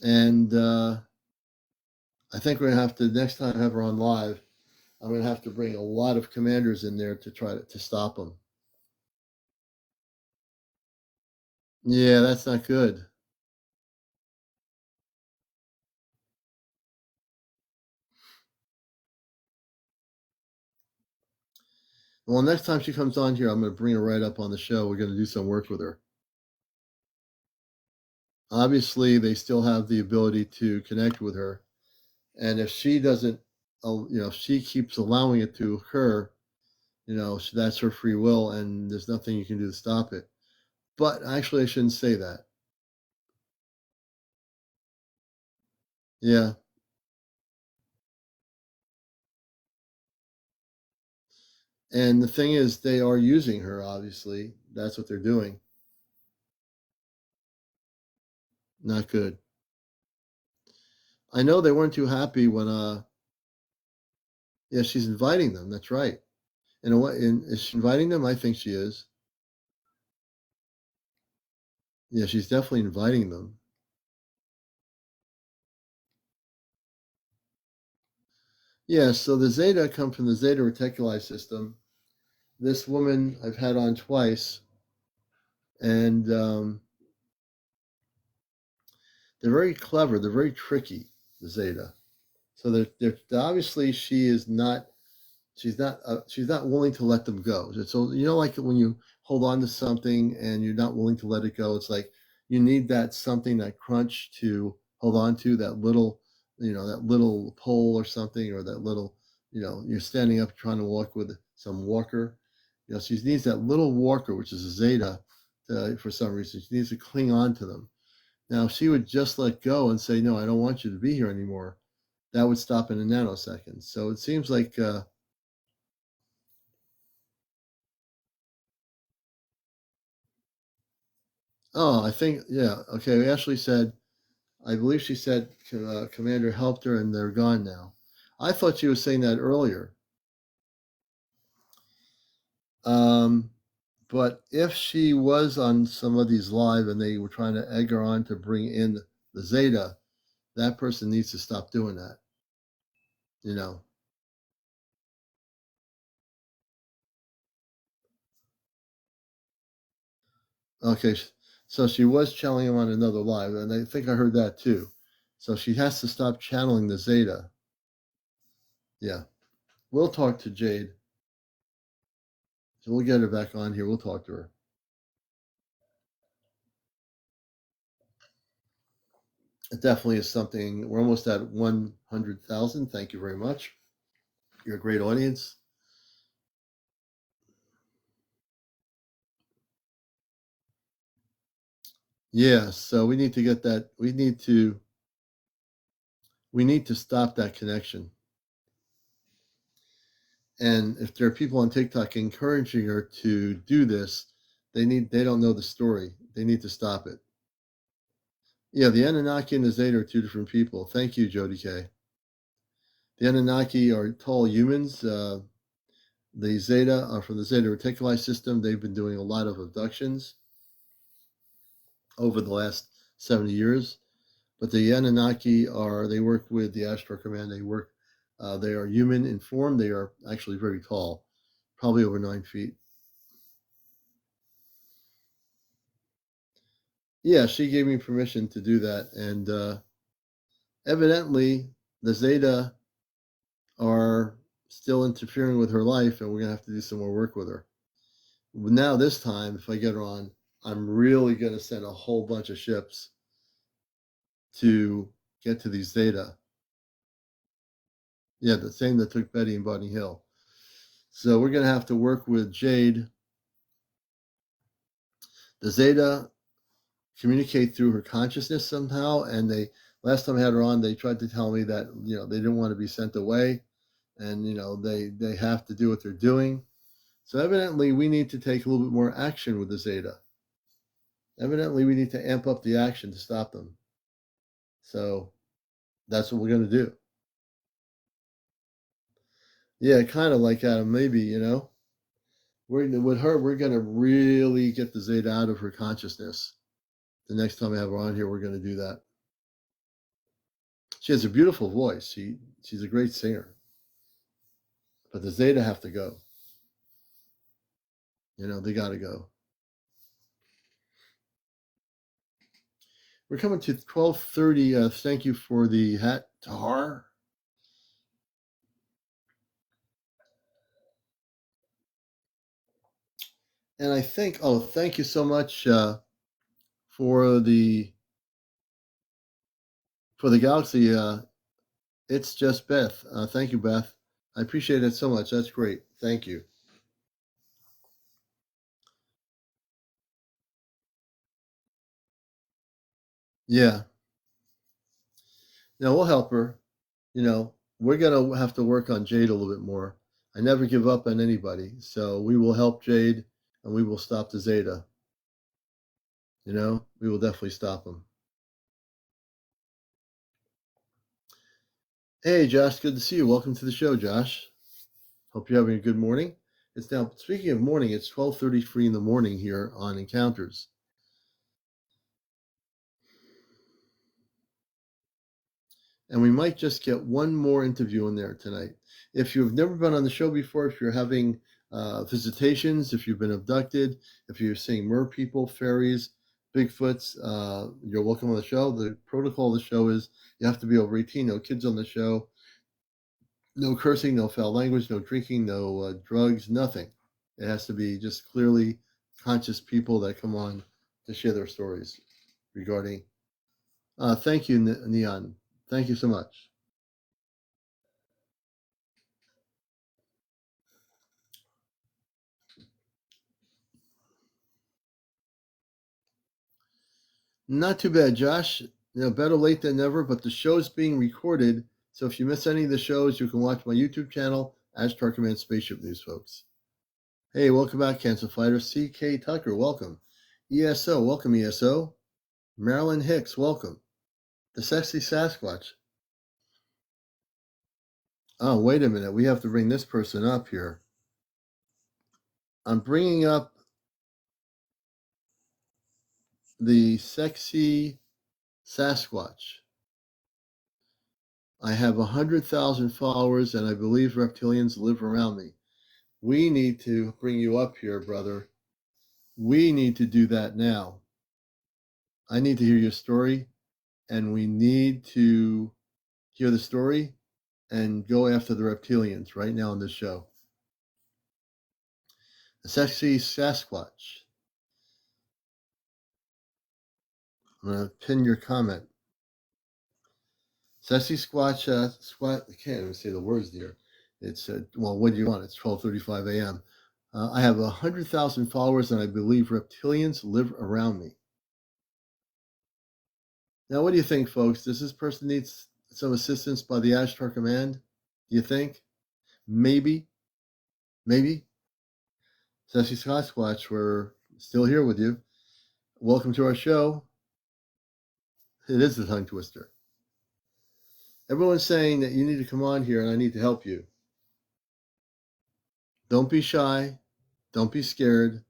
And I think we're going to have to, next time I have her on live, I'm going to have to bring a lot of commanders in there to try to stop them. Yeah, that's not good. Well, next time she comes on here, I'm going to bring her right up on the show. We're going to do some work with her. Obviously, they still have the ability to connect with her. And if she doesn't, if she keeps allowing it to occur, that's her free will, and there's nothing you can do to stop it. But actually, I shouldn't say that. Yeah. And the thing is, they are using her, obviously. That's what they're doing. Not good. I know they weren't too happy when, yeah, she's inviting them. That's right. Is she inviting them? I think she is. Yeah, she's definitely inviting them. Yeah, so the Zeta come from the Zeta Reticuli system. This woman I've had on twice, and they're very clever. They're very tricky, the Zeta. So they're obviously she's not willing to let them go. So like when you hold on to something and you're not willing to let it go, it's like you need that something, that crunch to hold on to, that little, that little pole or something, or that little, you're standing up trying to walk with some walker. She needs that little walker, which is a Zeta, for some reason. She needs to cling on to them. Now, if she would just let go and say, no, I don't want you to be here anymore, that would stop in a nanosecond. So it seems like, I think, yeah, okay. Ashley said, I believe she said Commander helped her and they're gone now. I thought she was saying that earlier. Um, but if she was on some of these live and they were trying to egg her on to bring in the Zeta, that person needs to stop doing that. You know. Okay, so she was channeling him on another live, and I think I heard that too. So she has to stop channeling the Zeta. Yeah, we'll talk to Jade. So we'll get her back on here. We'll talk to her. It definitely is something. We're almost at 100,000. Thank you very much. You're a great audience. Yeah, so we need to get that. We need to stop that connection. And if there are people on TikTok encouraging her to do this, they don't know the story. They need to stop it. Yeah, the Anunnaki and the Zeta are two different people. Thank you, Jody K. The Anunnaki are tall humans. The Zeta are from the Zeta Reticuli system. They've been doing a lot of abductions over the last 70 years. But the Anunnaki they work with the Astro Command. They are human in form. They are actually very tall, probably over 9 feet. Yeah, she gave me permission to do that. And evidently, the Zeta are still interfering with her life, and we're going to have to do some more work with her. Now, this time, if I get her on, I'm really going to send a whole bunch of ships to get to these Zeta. Yeah, the same that took Betty and Bunny Hill. So we're going to have to work with Jade. The Zeta communicate through her consciousness somehow, and last time I had her on, they tried to tell me that they didn't want to be sent away, and they have to do what they're doing. So evidently, we need to take a little bit more action with the Zeta. Evidently, we need to amp up the action to stop them. So that's what we're going to do. Yeah, kind of like Adam, maybe, with her, we're going to really get the Zeta out of her consciousness. The next time I have her on here, we're going to do that. She has a beautiful voice. She's a great singer. But the Zeta have to go. They got to go. We're coming to 12:30. Thank you for the hat, Tahar. And I think, thank you so much for the Galaxy. It's just Beth. Thank you, Beth. I appreciate it so much. That's great. Thank you. Yeah. Now we'll help her. We're going to have to work on Jade a little bit more. I never give up on anybody. So we will help Jade and we will stop the Zeta. We will definitely stop them. Hey, Josh, good to see you. Welcome to the show, Josh. Hope you're having a good morning. It's now, speaking of morning, it's 12:33 in the morning here on Encounters. And we might just get one more interview in there tonight. If you've never been on the show before, if you're having visitations, if you've been abducted, if you're seeing mer people, fairies, Bigfoots, you're welcome on the show. The protocol of the show is you have to be over 18, no kids on the show, no cursing, no foul language, no drinking, no drugs, nothing. It has to be just clearly conscious people that come on to share their stories regarding. Thank you, Neon. Thank you so much. Not too bad, Josh. Better late than never, but the show's being recorded. So if you miss any of the shows, you can watch my YouTube channel, Ashtar Command Spaceship News, folks. Hey, welcome back, Cancer Fighter. C.K. Tucker, welcome. ESO, welcome, ESO. Marilyn Hicks, welcome. The Sexy Sasquatch. Oh, wait a minute. We have to bring this person up here. I'm bringing up the Sexy Sasquatch. I have 100,000 followers, and I believe reptilians live around me. We need to bring you up here, brother. We need to do that now. I need to hear your story, and we need to hear the story and go after the reptilians right now on this show. The Sexy Sasquatch. I'm going to pin your comment. Sexy Squatch, I can't even say the words there. It's, what do you want? It's 12:35 a.m. I have 100,000 followers, and I believe reptilians live around me. Now, what do you think, folks? Does this person need some assistance by the Ashtar Command? Do you think? Maybe? Sexy Sasquatch, we're still here with you. Welcome to our show. It is the tongue twister. Everyone's saying that you need to come on here and I need to help you. Don't be shy. Don't be scared.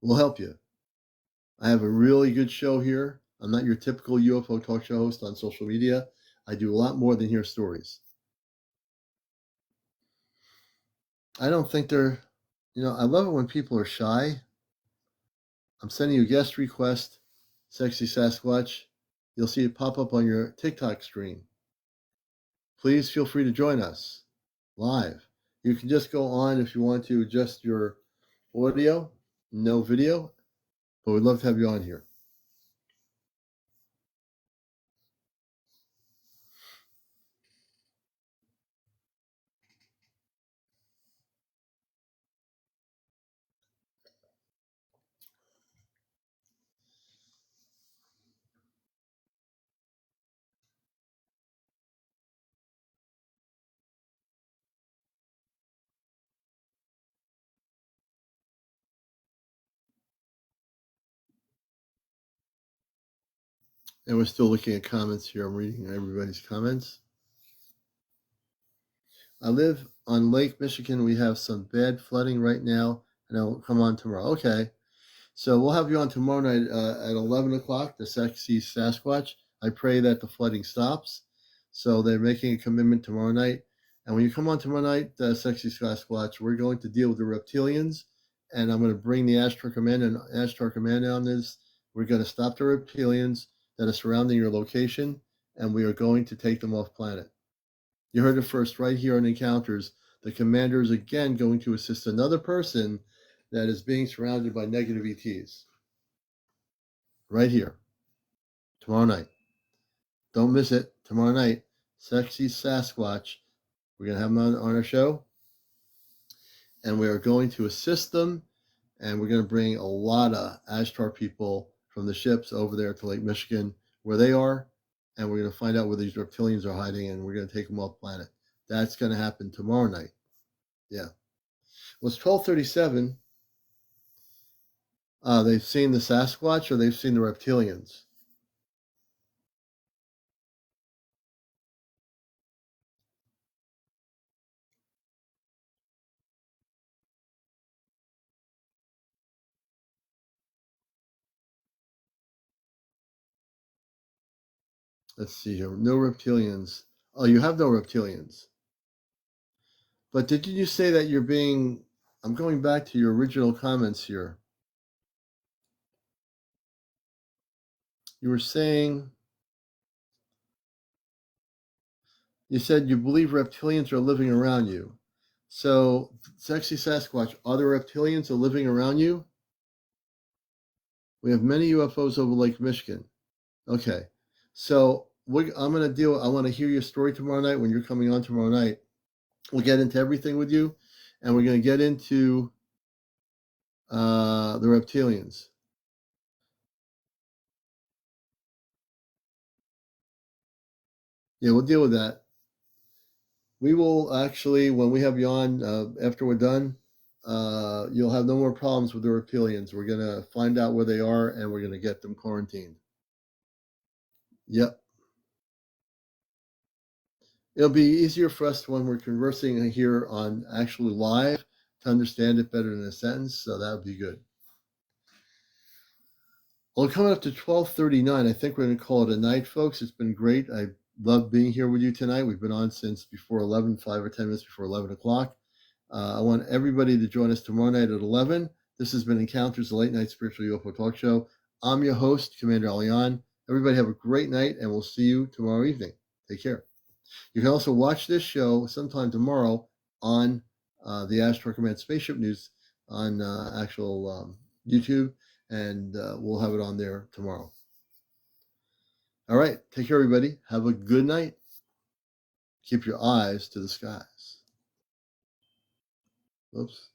We'll help you. I have a really good show here. I'm not your typical UFO talk show host on social media. I do a lot more than hear stories. I don't think they're, I love it when people are shy. I'm sending you a guest request, Sexy Sasquatch. You'll see it pop up on your TikTok screen. Please feel free to join us live. You can just go on if you want to adjust your audio, no video, but we'd love to have you on here. And we're still looking at comments here. I'm reading everybody's comments. I live on Lake Michigan. We have some bad flooding right now, and I'll come on tomorrow. Okay. So we'll have you on tomorrow night at 11 o'clock, the Sexy Sasquatch. I pray that the flooding stops. So they're making a commitment tomorrow night. And when you come on tomorrow night, Sexy Sasquatch, we're going to deal with the reptilians. And I'm going to bring the Ashtar Command on this. We're going to stop the reptilians that are surrounding your location, and we are going to take them off planet. You heard it first right here on Encounters. The commander is again going to assist another person that is being surrounded by negative ETs. Right here. Tomorrow night. Don't miss it. Tomorrow night, Sexy Sasquatch. We're going to have them on our show. And we are going to assist them. And we're going to bring a lot of Ashtar people from the ships over there to Lake Michigan, where they are. And we're going to find out where these reptilians are hiding, and we're going to take them off planet. That's going to happen tomorrow night. Yeah. Well, it's 12:37. They've seen the Sasquatch or they've seen the reptilians. Let's see here. No reptilians. Oh, you have no reptilians. But did you say that you're being... I'm going back to your original comments here. You were saying... You said you believe reptilians are living around you. So, Sexy Sasquatch, are there reptilians are living around you? We have many UFOs over Lake Michigan. Okay. So, I'm going to deal... I want to hear your story tomorrow night when you're coming on tomorrow night. We'll get into everything with you, and we're going to get into the reptilians. Yeah, we'll deal with that. We will actually, when we have you on, after we're done, you'll have no more problems with the reptilians. We're going to find out where they are, and we're going to get them quarantined. Yep. It'll be easier for us when we're conversing here on actually live to understand it better in a sentence, so that would be good. Well, coming up to 12:39, I think we're going to call it a night, folks. It's been great. I love being here with you tonight. We've been on since before 11, 5 or 10 minutes before 11 o'clock. I want everybody to join us tomorrow night at 11. This has been Encounters, the late night spiritual UFO talk show. I'm your host, CmdrAleon. Everybody have a great night, and we'll see you tomorrow evening. Take care. You can also watch this show sometime tomorrow on the Ashtar Command Spaceship News on actual YouTube, and we'll have it on there tomorrow. All right. Take care, everybody. Have a good night. Keep your eyes to the skies. Oops.